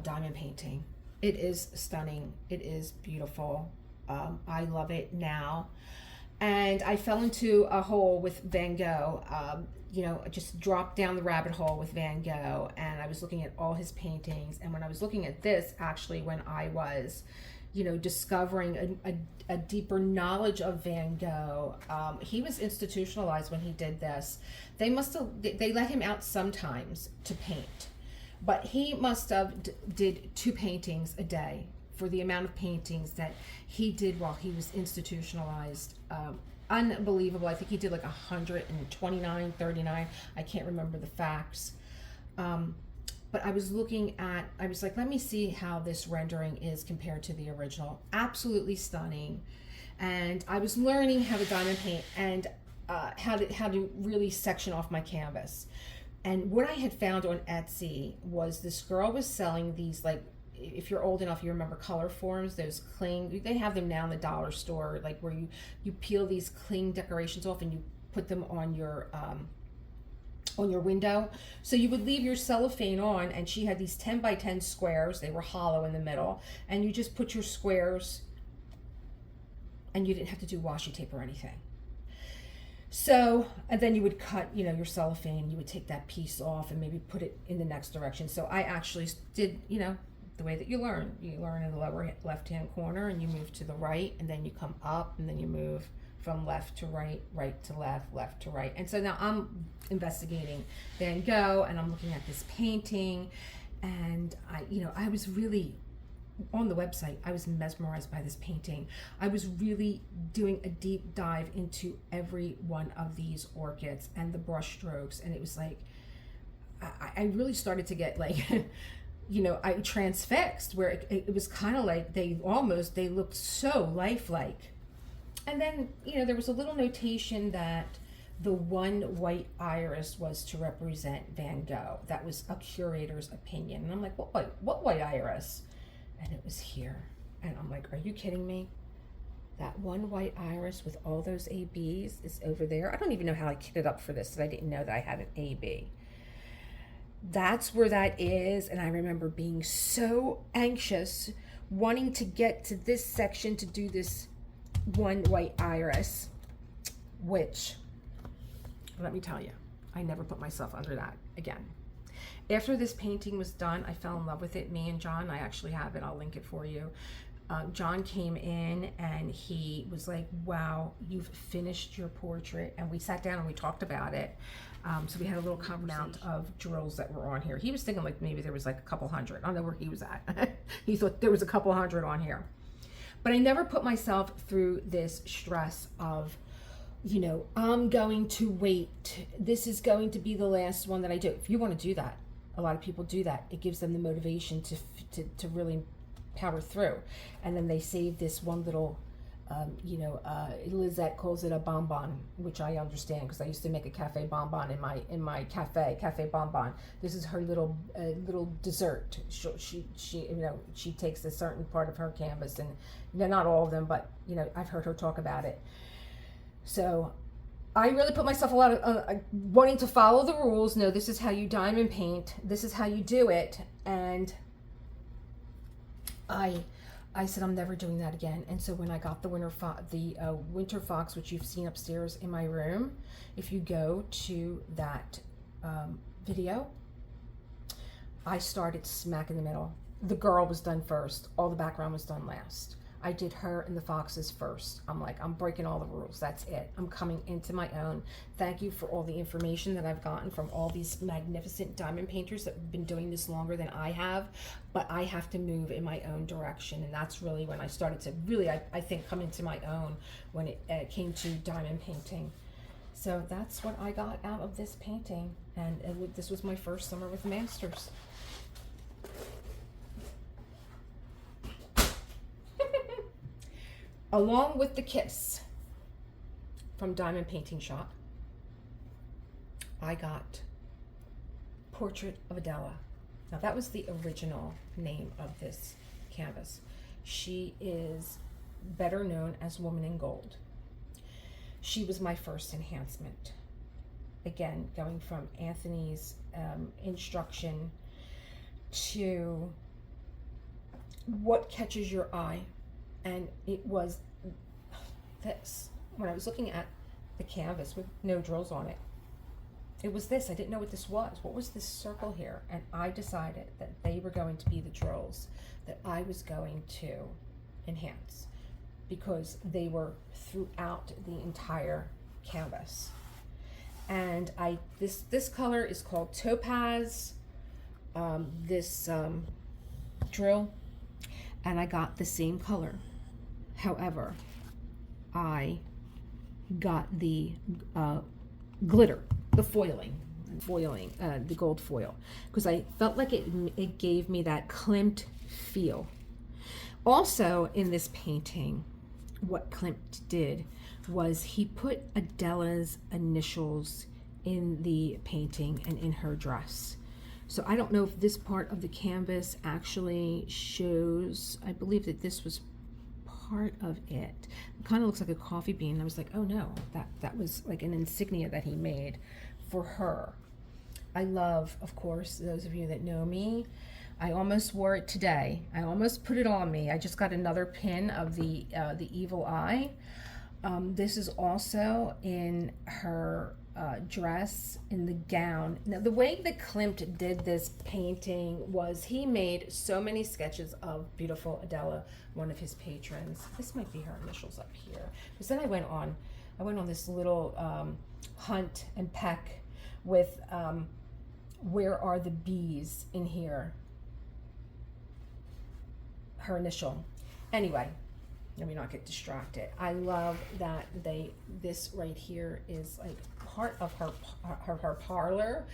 diamond painting. It is stunning. It is beautiful. I love it now. And I fell into a hole with Van Gogh, just dropped down the rabbit hole with Van Gogh, and I was looking at all his paintings. And when I was looking at this, actually, when I was, discovering a deeper knowledge of Van Gogh, he was institutionalized when he did this. They let him out sometimes to paint, but he must have did 2 paintings a day for the amount of paintings that he did while he was institutionalized. Unbelievable. I think he did like 129, 39. I can't remember the facts. But I was like, let me see how this rendering is compared to the original. Absolutely stunning. And I was learning how to diamond paint and how to really section off my canvas. And what I had found on Etsy was this girl was selling these, like, if you're old enough, you remember color forms, those cling, they have them now in the dollar store, like where you peel these cling decorations off and you put them on your window. So you would leave your cellophane on, and she had these 10 by 10 squares. They were hollow in the middle, and you just put your squares, and you didn't have to do washi tape or anything. So, and then you would cut, your cellophane, you would take that piece off and maybe put it in the next direction. So I actually did, the way that you learn in the lower left-hand corner, and you move to the right, and then you come up, and then you move from left to right, right to left, left to right. And so now I'm investigating Van Gogh, and I'm looking at this painting, and I was really, on the website, I was mesmerized by this painting. I was really doing a deep dive into every one of these orchids and the brush strokes, and it was like, I really started to get like, I transfixed, where it was kind of like they looked so lifelike. And then, what was a little notation that the one white iris was to represent Van Gogh. That was a curator's opinion. And I'm like, what white iris? And it was here. And I'm like, are you kidding me? That one white iris with all those ABs is over there. I don't even know how I kitted up for this, because I didn't know that I had an AB. That's where that is. And I remember being so anxious, wanting to get to this section to do this one white iris, which, let me tell you, I never put myself under that again. After this painting was done, I fell in love with it. Me and John, I actually have it, I'll link it for you. John came in and he was like, wow, you've finished your portrait. And we sat down and we talked about it. So we had a little amount of drills that were on here. He was thinking like maybe there was like a couple hundred. I don't know where he was at. He thought there was a couple hundred on here. But I never put myself through this stress of, I'm going to wait. This is going to be the last one that I do. If you want to do that, a lot of people do that. It gives them the motivation to really power through. And then they save this one little, Lizette calls it a bonbon, which I understand, because I used to make a cafe bonbon in my cafe bonbon. This is her little dessert. She takes a certain part of her canvas, and not all of them, but I've heard her talk about it. So I really put myself a lot of wanting to follow the rules. No, this is how you diamond paint. This is how you do it. And I said I'm never doing that again. And so when I got the Winter Fox, which you've seen upstairs in my room, if you go to that video, I started smack in the middle. The girl was done first. All the background was done last. I did her and the foxes first. I'm like, I'm breaking all the rules. That's it. I'm coming into my own. Thank you for all the information that I've gotten from all these magnificent diamond painters that have been doing this longer than I have. But I have to move in my own direction. And that's really when I started to really, I think, come into my own when it came to diamond painting. So that's what I got out of this painting. And this was my first summer with Masters. Along with the Kiss from Diamond Painting Shop, I got Portrait of Adela. Now that was the original name of this canvas. She is better known as Woman in Gold. She was my first enhancement. Again, going from Anthony's instruction to what catches your eye. And it was this. When I was looking at the canvas with no drills on it, it was this. I didn't know what this was. What was this circle here? And I decided that they were going to be the drills that I was going to enhance because they were throughout the entire canvas. And this color is called Topaz. This drill, and I got the same color. However, I got the glitter, the foiling, the gold foil, because I felt like it gave me that Klimt feel. Also in this painting, what Klimt did was he put Adela's initials in the painting and in her dress. So I don't know if this part of the canvas actually shows, I believe that this was part of it. It kind of looks like a coffee bean. I was like, oh no, that was like an insignia that he made for her. I love, of course, those of you that know me, I almost wore it today. I almost put it on me. I just got another pin of the evil eye. This is also in her dress, in the gown. Now the way that Klimt did this painting was he made so many sketches of beautiful Adela, one of his patrons. This might be her initials up here. Because then I went on this little hunt and peck with where are the bees in here? Her initial. Anyway, let me not get distracted. I love that this right here is like part of her parlor.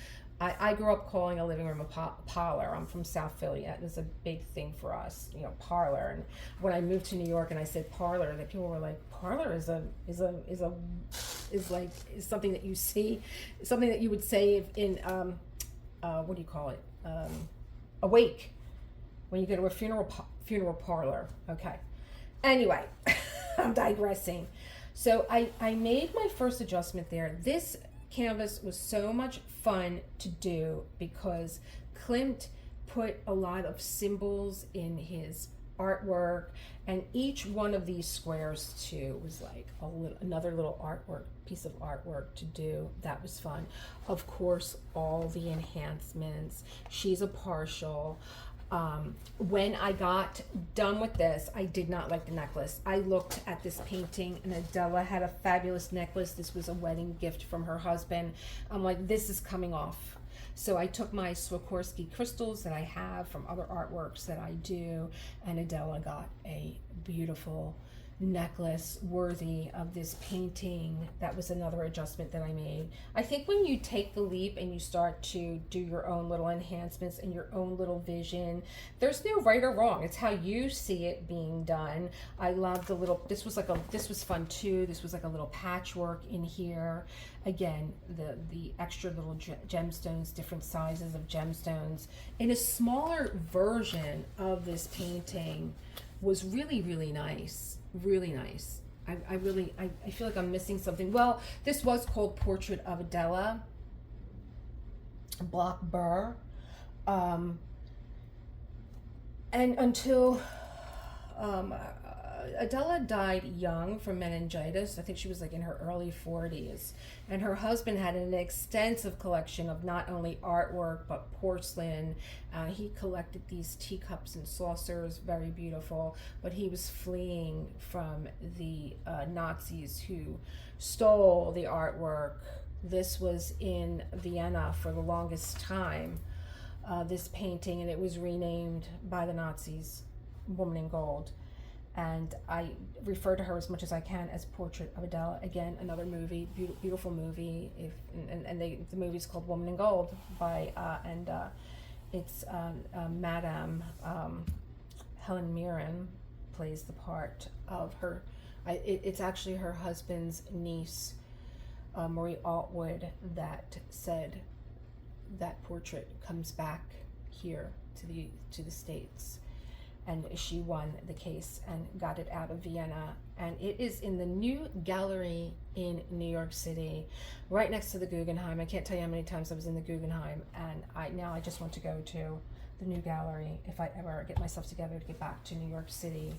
I grew up calling a living room a parlor. I'm from South Philly. That is a big thing for us, parlor. And when I moved to New York and I said parlor, that people were like, parlor is something that you see, something that you would say in what do you call it? A wake, when you go to a funeral parlor. Okay. Anyway, I'm digressing. So I made my first adjustment there. This canvas was so much fun to do because Klimt put a lot of symbols in his artwork, and each one of these squares too was like another little piece of artwork to do. That was fun. Of course, all the enhancements. She's a partial. When I got done with this, I did not like the necklace. I looked at this painting and Adela had a fabulous necklace. This was a wedding gift from her husband. I'm like, this is coming off. So I took my Swarovski crystals that I have from other artworks that I do, and Adela got a beautiful necklace worthy of this painting. That was another adjustment that I made. I think when you take the leap and you start to do your own little enhancements and your own little vision, there's no right or wrong. It's how you see it being done. I love the little, this was fun too. This was like a little patchwork in here. Again, the extra little gemstones, different sizes of gemstones in a smaller version of this painting was really, really nice. Really nice. I really, I feel like I'm missing something. Well, this was called Portrait of Adela Bloch Burr. And until Adela died young from meningitis. I think she was like in her early 40s. And her husband had an extensive collection of not only artwork but porcelain. He collected these teacups and saucers, very beautiful. But he was fleeing from the Nazis who stole the artwork. This was in Vienna for the longest time, this painting, and it was renamed by the Nazis Woman in Gold. And I refer to her as much as I can as Portrait of Adela. Again, another movie, beautiful movie. The movie's called Woman in Gold by it's Madame Helen Mirren plays the part of her. It's actually her husband's niece, Marie Altwood, that said that portrait comes back here to the States. And she won the case and got it out of Vienna. And it is in the New Gallery in New York City, right next to the Guggenheim. I can't tell you how many times I was in the Guggenheim, and I just want to go to the New Gallery if I ever get myself together to get back to New York City.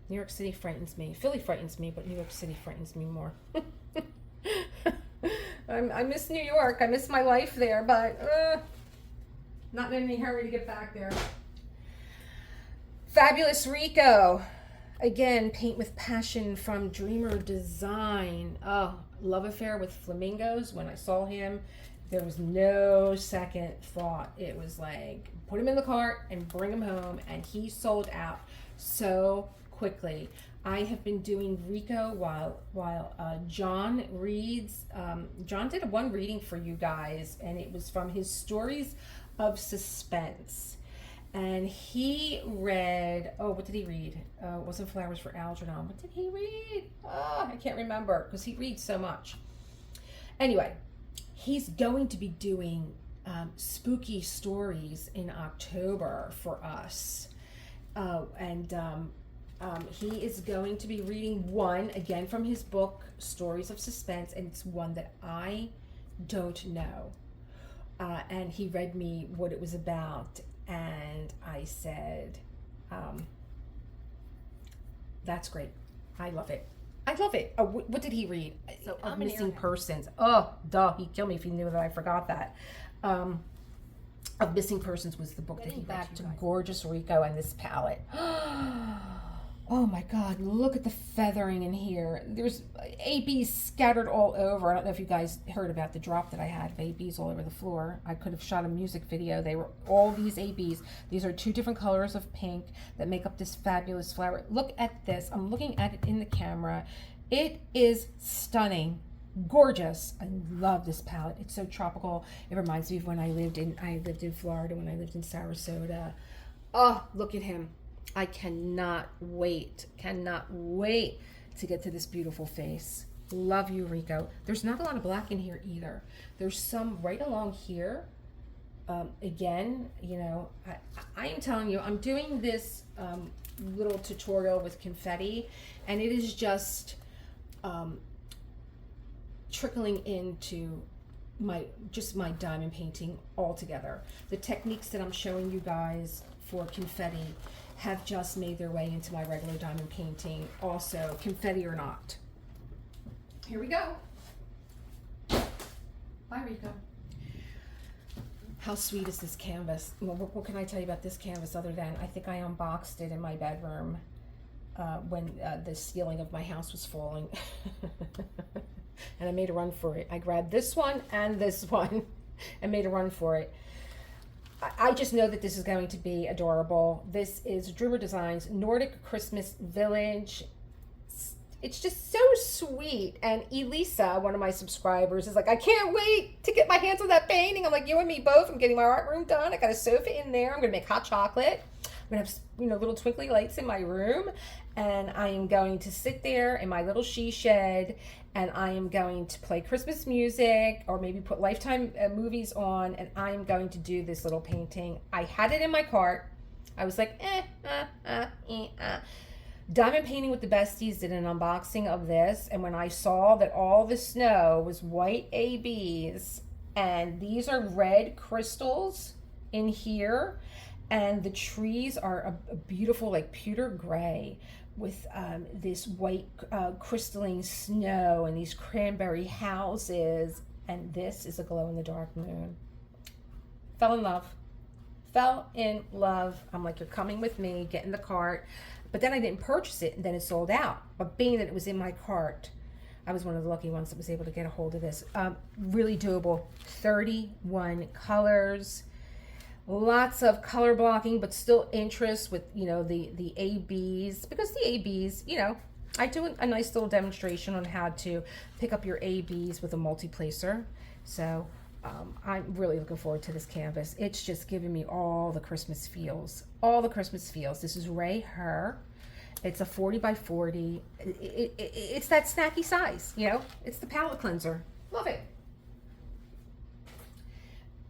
New York City frightens me. Philly frightens me, but New York City frightens me more. I miss New York. I miss my life there, but not in any hurry to get back there. Fabulous Rico. Again, paint with passion from Dreamer Design. Oh, love affair with flamingos. When I saw him, there was no second thought. It was like, put him in the cart and bring him home, and he sold out so quickly. I have been doing Rico while John reads. John did one reading for you guys, and it was from his Stories of Suspense. And he read, what did he read? It wasn't Flowers for Algernon. What did he read? I can't remember because he reads so much. Anyway, he's going to be doing spooky stories in October for us. He is going to be reading one, again, from his book, Stories of Suspense, and it's one that I don't know. And he read me what it was about. And I said, that's great. I love it. I love it. Oh, what did he read? So Of Missing Persons. Oh, duh. He'd kill me if he knew that I forgot that. Of Missing Persons was the book that he read. Back to gorgeous Rico and this palette. Oh my God, look at the feathering in here. There's ABs scattered all over. I don't know if you guys heard about the drop that I had of ABs all over the floor. I could have shot a music video. They were all these ABs. These are two different colors of pink that make up this fabulous flower. Look at this. I'm looking at it in the camera. It is stunning. Gorgeous. I love this palette. It's so tropical. It reminds me of when I lived in Florida, when I lived in Sarasota. Oh, look at him. I cannot wait to get to this beautiful face. Love you, Rico. There's not a lot of black in here either. There's some right along here. Again, I am telling you, I'm doing this little tutorial with confetti, and it is just trickling into my diamond painting altogether. The techniques that I'm showing you guys for confetti have just made their way into my regular diamond painting also, confetti or not. Here we go. Bye, Rico. How sweet is this canvas? Well, what can I tell you about this canvas other than I think I unboxed it in my bedroom when the ceiling of my house was falling. And I made a run for it. I grabbed this one and this one and made a run for it. I just know that this is going to be adorable. This is Dreamer Designs Nordic Christmas Village. It's just so sweet. And Elisa, one of my subscribers, is like, I can't wait to get my hands on that painting. I'm like, you and me both. I'm getting my art room done. I got a sofa in there. I'm going to make hot chocolate. I'm going to have little twinkly lights in my room. And I am going to sit there in my little she shed, and I am going to play Christmas music or maybe put Lifetime movies on, and I'm going to do this little painting. I had it in my cart. I was like, Diamond Painting with the Besties did an unboxing of this, and when I saw that all the snow was white ABs, and these are red crystals in here, and the trees are a beautiful like pewter gray with this white crystalline snow and these cranberry houses, and this is a glow-in-the-dark moon. Fell in love. Fell in love. I'm like, you're coming with me, get in the cart. But then I didn't purchase it, and then it sold out. But being that it was in my cart, I was one of the lucky ones that was able to get a hold of this. Really doable. 31 colors. Lots of color blocking, but still interest with, you know, the ABs. Because the ABs, you know, I do a nice little demonstration on how to pick up your ABs with a multi-placer. So I'm really looking forward to this canvas. It's just giving me all the Christmas feels. All the Christmas feels. This is Ray Her. It's a 40 by 40. It's that snacky size, you know? It's the palette cleanser. Love it.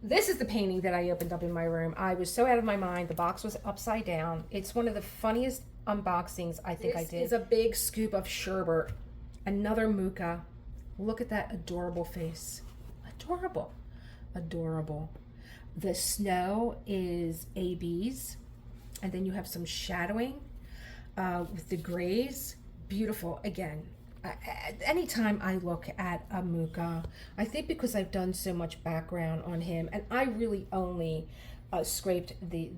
This is the painting that I opened up in my room. I was so out of my mind. The box was upside down. It's one of the funniest unboxings I think I did. This is a big scoop of sherbet. Another Mucha. Look at that adorable face. Adorable. Adorable. The snow is ABs, and then you have some shadowing with the grays. Beautiful. Again, anytime I look at a Mucha, I think because I've done so much background on him, and I really only scraped the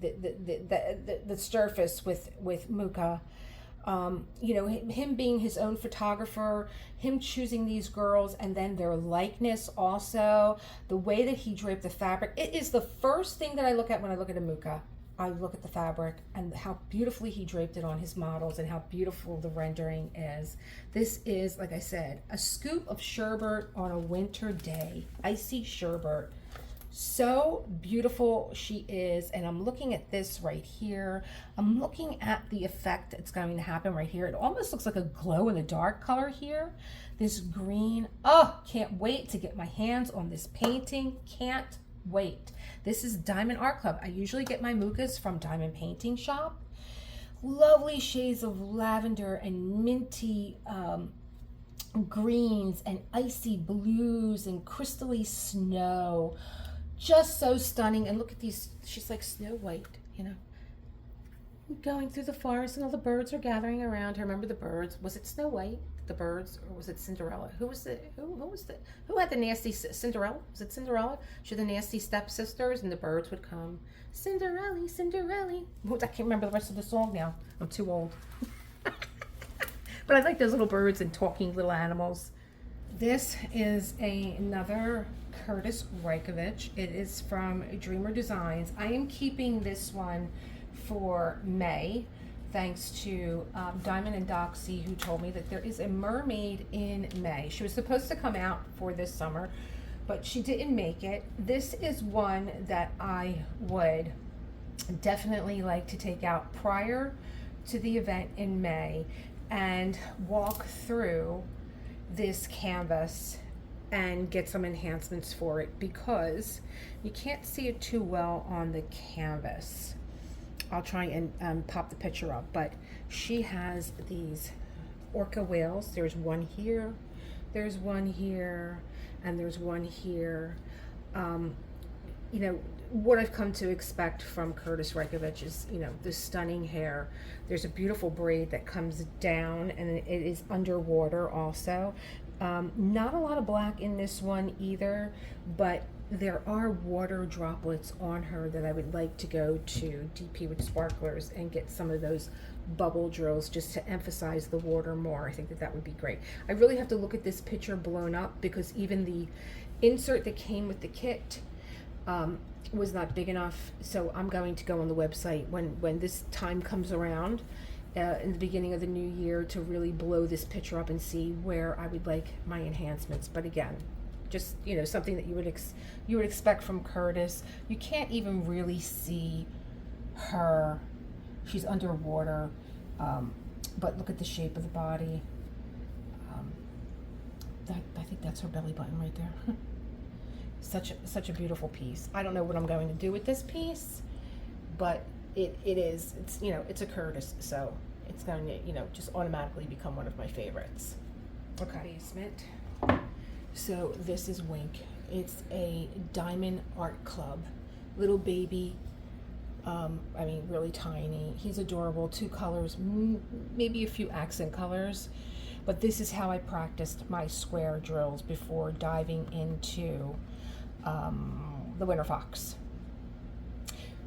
surface with Mucha. You know, him being his own photographer, him choosing these girls, and then their likeness also, the way that he draped the fabric. It is the first thing that I look at when I look at a Mucha. I look at the fabric and how beautifully he draped it on his models and how beautiful the rendering is. This is, like I said, a scoop of sherbet on a winter day. Icy sherbet. So beautiful she is, and I'm looking at this right here. I'm looking at the effect that's going to happen right here. It almost looks like a glow in the dark color here. This green. Oh, can't wait to get my hands on this painting. Can't wait. This is Diamond Art Club. I usually get my Muchas from Diamond Painting Shop. Lovely shades of lavender and minty greens and icy blues and crystally snow. Just so stunning. And look at these, she's like Snow White, you know, going through the forest, and all the birds are gathering around her. Remember the birds? Was it Snow White, the birds, or was it Cinderella? Who had the nasty Cinderella? Was it Cinderella? She had the nasty stepsisters, and the birds would come. Cinderella, Cinderella. I can't remember the rest of the song now. I'm too old. But I like those little birds and talking little animals. This is another Curtis Reikovich. It is from Dreamer Designs. I am keeping this one for May, thanks to Diamond and Doxy, who told me that there is a mermaid in May. She was supposed to come out for this summer, but she didn't make it. This is one that I would definitely like to take out prior to the event in May and walk through this canvas and get some enhancements for it, because you can't see it too well on the canvas. I'll try and pop the picture up, but she has these orca whales. There's one here, there's one here, and there's one here. You know, what I've come to expect from Curtis Reikovich is, you know, the stunning hair. There's a beautiful braid that comes down, and it is underwater also. Not a lot of black in this one either, but there are water droplets on her that I would like to go to DP with Sparklers and get some of those bubble drills just to emphasize the water more. I think that that would be great. I really have to look at this picture blown up, because even the insert that came with the kit was not big enough. So I'm going to go on the website when this time comes around in the beginning of the new year to really blow this picture up and see where I would like my enhancements. But again, just, you know, something that you would expect from Curtis. You can't even really see her. She's underwater, but look at the shape of the body. I think that's her belly button right there. Such a beautiful piece. I don't know what I'm going to do with this piece, but it's, you know, it's a Curtis, so it's going to, you know, just automatically become one of my favorites. Okay. Basement. So this is Wink. It's a Diamond Art Club. Little baby. I mean, really tiny. He's adorable. 2 colors, maybe a few accent colors. But this is how I practiced my square drills before diving into the Winter Fox.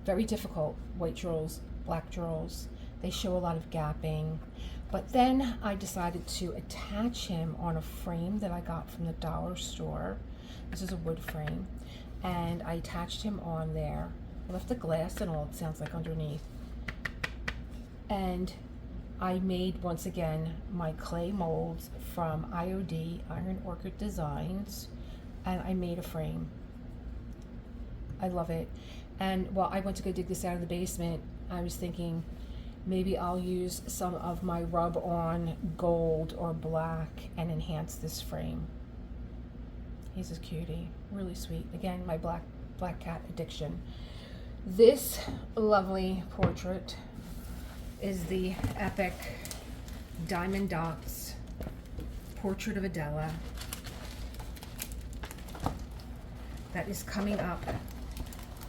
Very difficult. White drills, black drills. They show a lot of gapping. But then I decided to attach him on a frame that I got from the dollar store. This is a wood frame. And I attached him on there. I left the glass and all, it sounds like, underneath. And I made, once again, my clay molds from IOD, Iron Orchid Designs, and I made a frame. I love it. And while I went to go dig this out of the basement, I was thinking maybe I'll use some of my rub-on gold or black and enhance this frame. He's a cutie, really sweet. Again, my black cat addiction. This lovely portrait is the epic Diamond Dots portrait of Adela that is coming up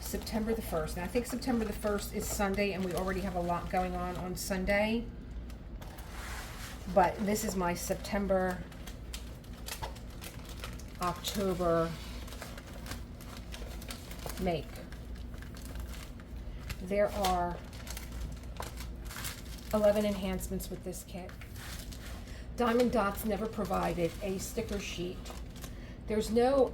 September the 1st. Now I think September the 1st is Sunday, and we already have a lot going on Sunday, but this is my September, October make. There are 11 enhancements with this kit. Diamond Dots never provided a sticker sheet. There's no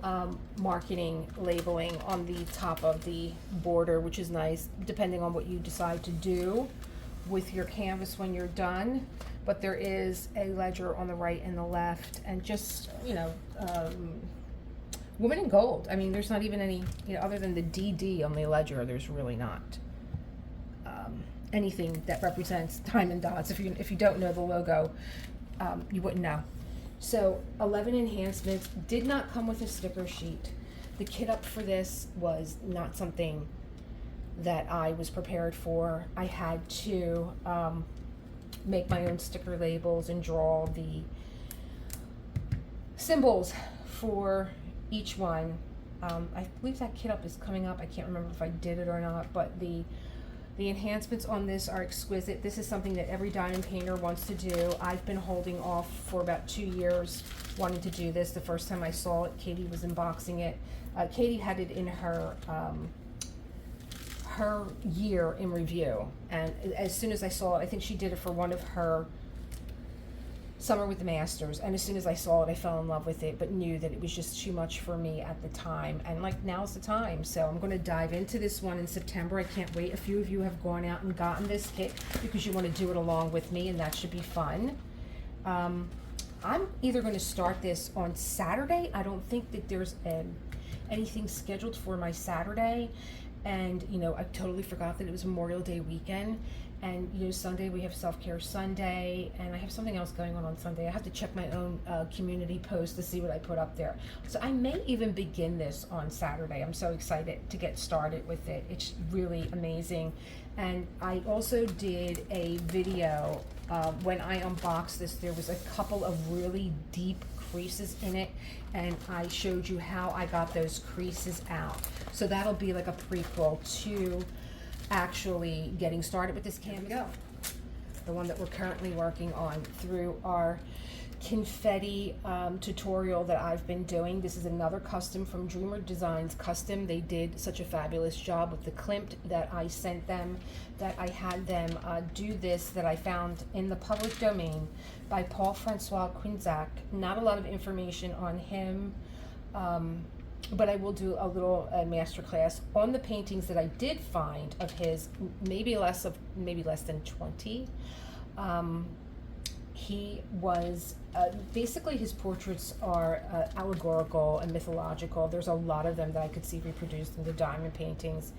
marketing labeling on the top of the border, which is nice, depending on what you decide to do with your canvas when you're done. But there is a ledger on the right and the left, and just, you know, Woman in Gold. I mean, there's not even any, you know, other than the DD on the ledger, there's really not anything that represents Diamond Dots. If you don't know the logo, you wouldn't know. So 11 enhancements, did not come with a sticker sheet. The kit up for this was not something that I was prepared for. I had to make my own sticker labels and draw the symbols for each one. I believe that kit up is coming up. I can't remember if I did it or not, but the enhancements on this are exquisite. This is something that every diamond painter wants to do. I've been holding off for about 2 years wanting to do this. The first time I saw it, Katie was unboxing it. Katie had it in her year in review, and as soon as I saw it, I think she did it for one of her Summer with the Masters, and as soon as I saw it, I fell in love with it, but knew that it was just too much for me at the time, and like, now's the time. So I'm going to dive into this one in September. I can't wait. A few of you have gone out and gotten this kit because you want to do it along with me, and that should be fun. I'm either going to start this on Saturday. I don't think that there's anything scheduled for my Saturday, and you know, I totally forgot that it was Memorial Day weekend. And you know, Sunday we have Self-Care Sunday, and I have something else going on Sunday. I have to check my own community post to see what I put up there. So I may even begin this on Saturday. I'm so excited to get started with it. It's really amazing. And I also did a video when I unboxed this. There was a couple of really deep creases in it, and I showed you how I got those creases out. So that'll be like a prequel to actually getting started with this canvas. Go. The one that we're currently working on through our confetti tutorial that I've been doing. This is another custom from Dreamer Designs Custom. They did such a fabulous job with the Klimt that I sent them, that I had them do this, that I found in the public domain by Paul-Francois Quinzac. Not a lot of information on him, but I will do a little masterclass on the paintings that I did find of his, maybe less than 20. He was, basically his portraits are allegorical and mythological. There's a lot of them that I could see reproduced in the diamond paintings.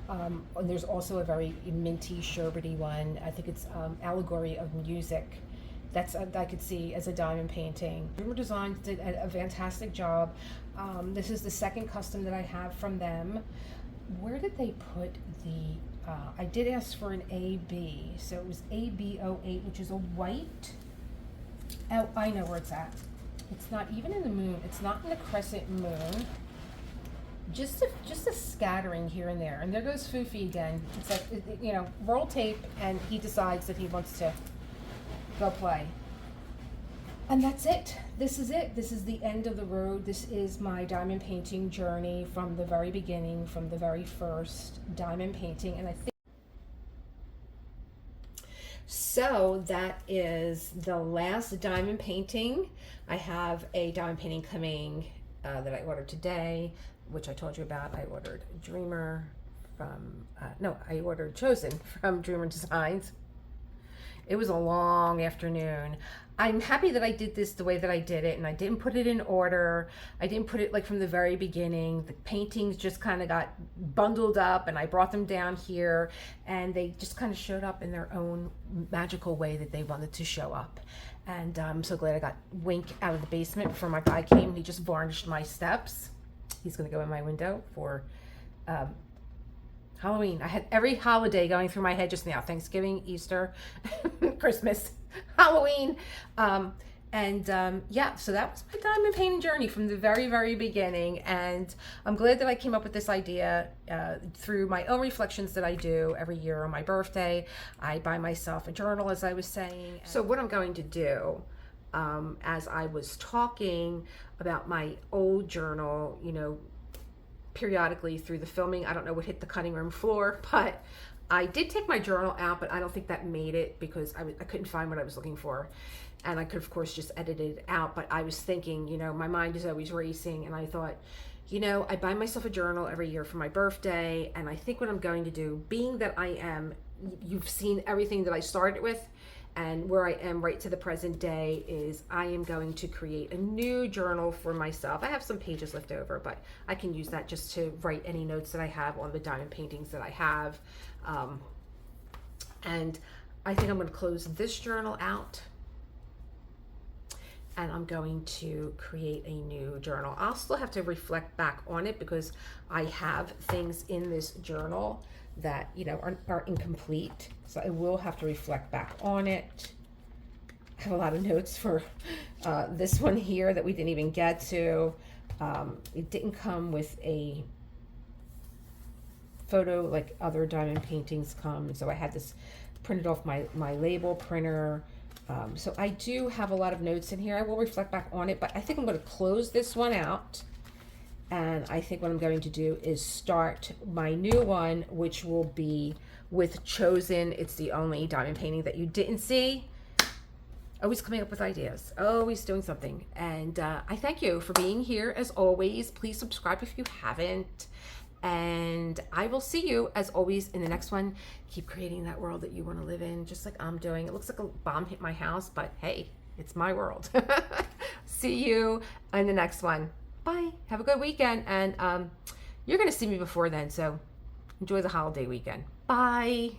And there's also a very minty, sherbety one. I think it's Allegory of Music. That's I could see as a diamond painting. Dreamer Designs did a fantastic job. This is the second custom that I have from them. Where did they put the I did ask for an AB, so it was AB08, which is a white. Oh, I know where it's at. It's not even in the moon. It's not in the crescent moon. Just a scattering here and there. And there goes Foofy again. It's like, you know, roll tape, and he decides that he wants to go play. And that's it. This is it. This is the end of the road. This is my diamond painting journey from the very beginning, from the very first diamond painting. And I think so that is the last diamond painting. I have a diamond painting coming that I ordered today, which I told you about. I ordered Dreamer from, I ordered Chosen from Dreamer Designs. It was a long afternoon. I'm happy that I did this the way that I did it, and I didn't put it in order. I didn't put it like from the very beginning. The paintings just kind of got bundled up, and I brought them down here, and they just kind of showed up in their own magical way that they wanted to show up. And I'm so glad I got Wink out of the basement before my guy came. He just varnished my steps. He's going to go in my window for Halloween. I had every holiday going through my head just now. Thanksgiving, Easter, Christmas, Halloween. Yeah, so that was my diamond painting journey from the very, very beginning. And I'm glad that I came up with this idea through my own reflections that I do every year on my birthday. I buy myself a journal, as I was saying. So what I'm going to do, as I was talking about my old journal, you know, periodically through the filming, I don't know what hit the cutting room floor, but I did take my journal out, but I don't think that made it because I couldn't find what I was looking for. And I could, of course, just edit it out. But I was thinking, you know, my mind is always racing. And I thought, you know, I buy myself a journal every year for my birthday. And I think what I'm going to do, being that you've seen everything that I started with and where I am right to the present day, is I am going to create a new journal for myself. I have some pages left over, but I can use that just to write any notes that I have on the diamond paintings that I have. And I think I'm going to close this journal out, and I'm going to create a new journal. I'll still have to reflect back on it because I have things in this journal that, you know, are incomplete. So I will have to reflect back on it. I have a lot of notes for this one here that we didn't even get to. It didn't come with a photo like other diamond paintings come. So I had this printed off my label printer. So I do have a lot of notes in here. I will reflect back on it, but I think I'm going to close this one out. And I think what I'm going to do is start my new one, which will be with Chosen. It's the only diamond painting that you didn't see. Always coming up with ideas, always doing something. And I thank you for being here as always. Please subscribe if you haven't. And I will see you as always in the next one. Keep creating that world that you want to live in, just like I'm doing. It looks like a bomb hit my house, but hey, it's my world. See you in the next one. Bye. Have a good weekend. And you're going to see me before then, so enjoy the holiday weekend. Bye.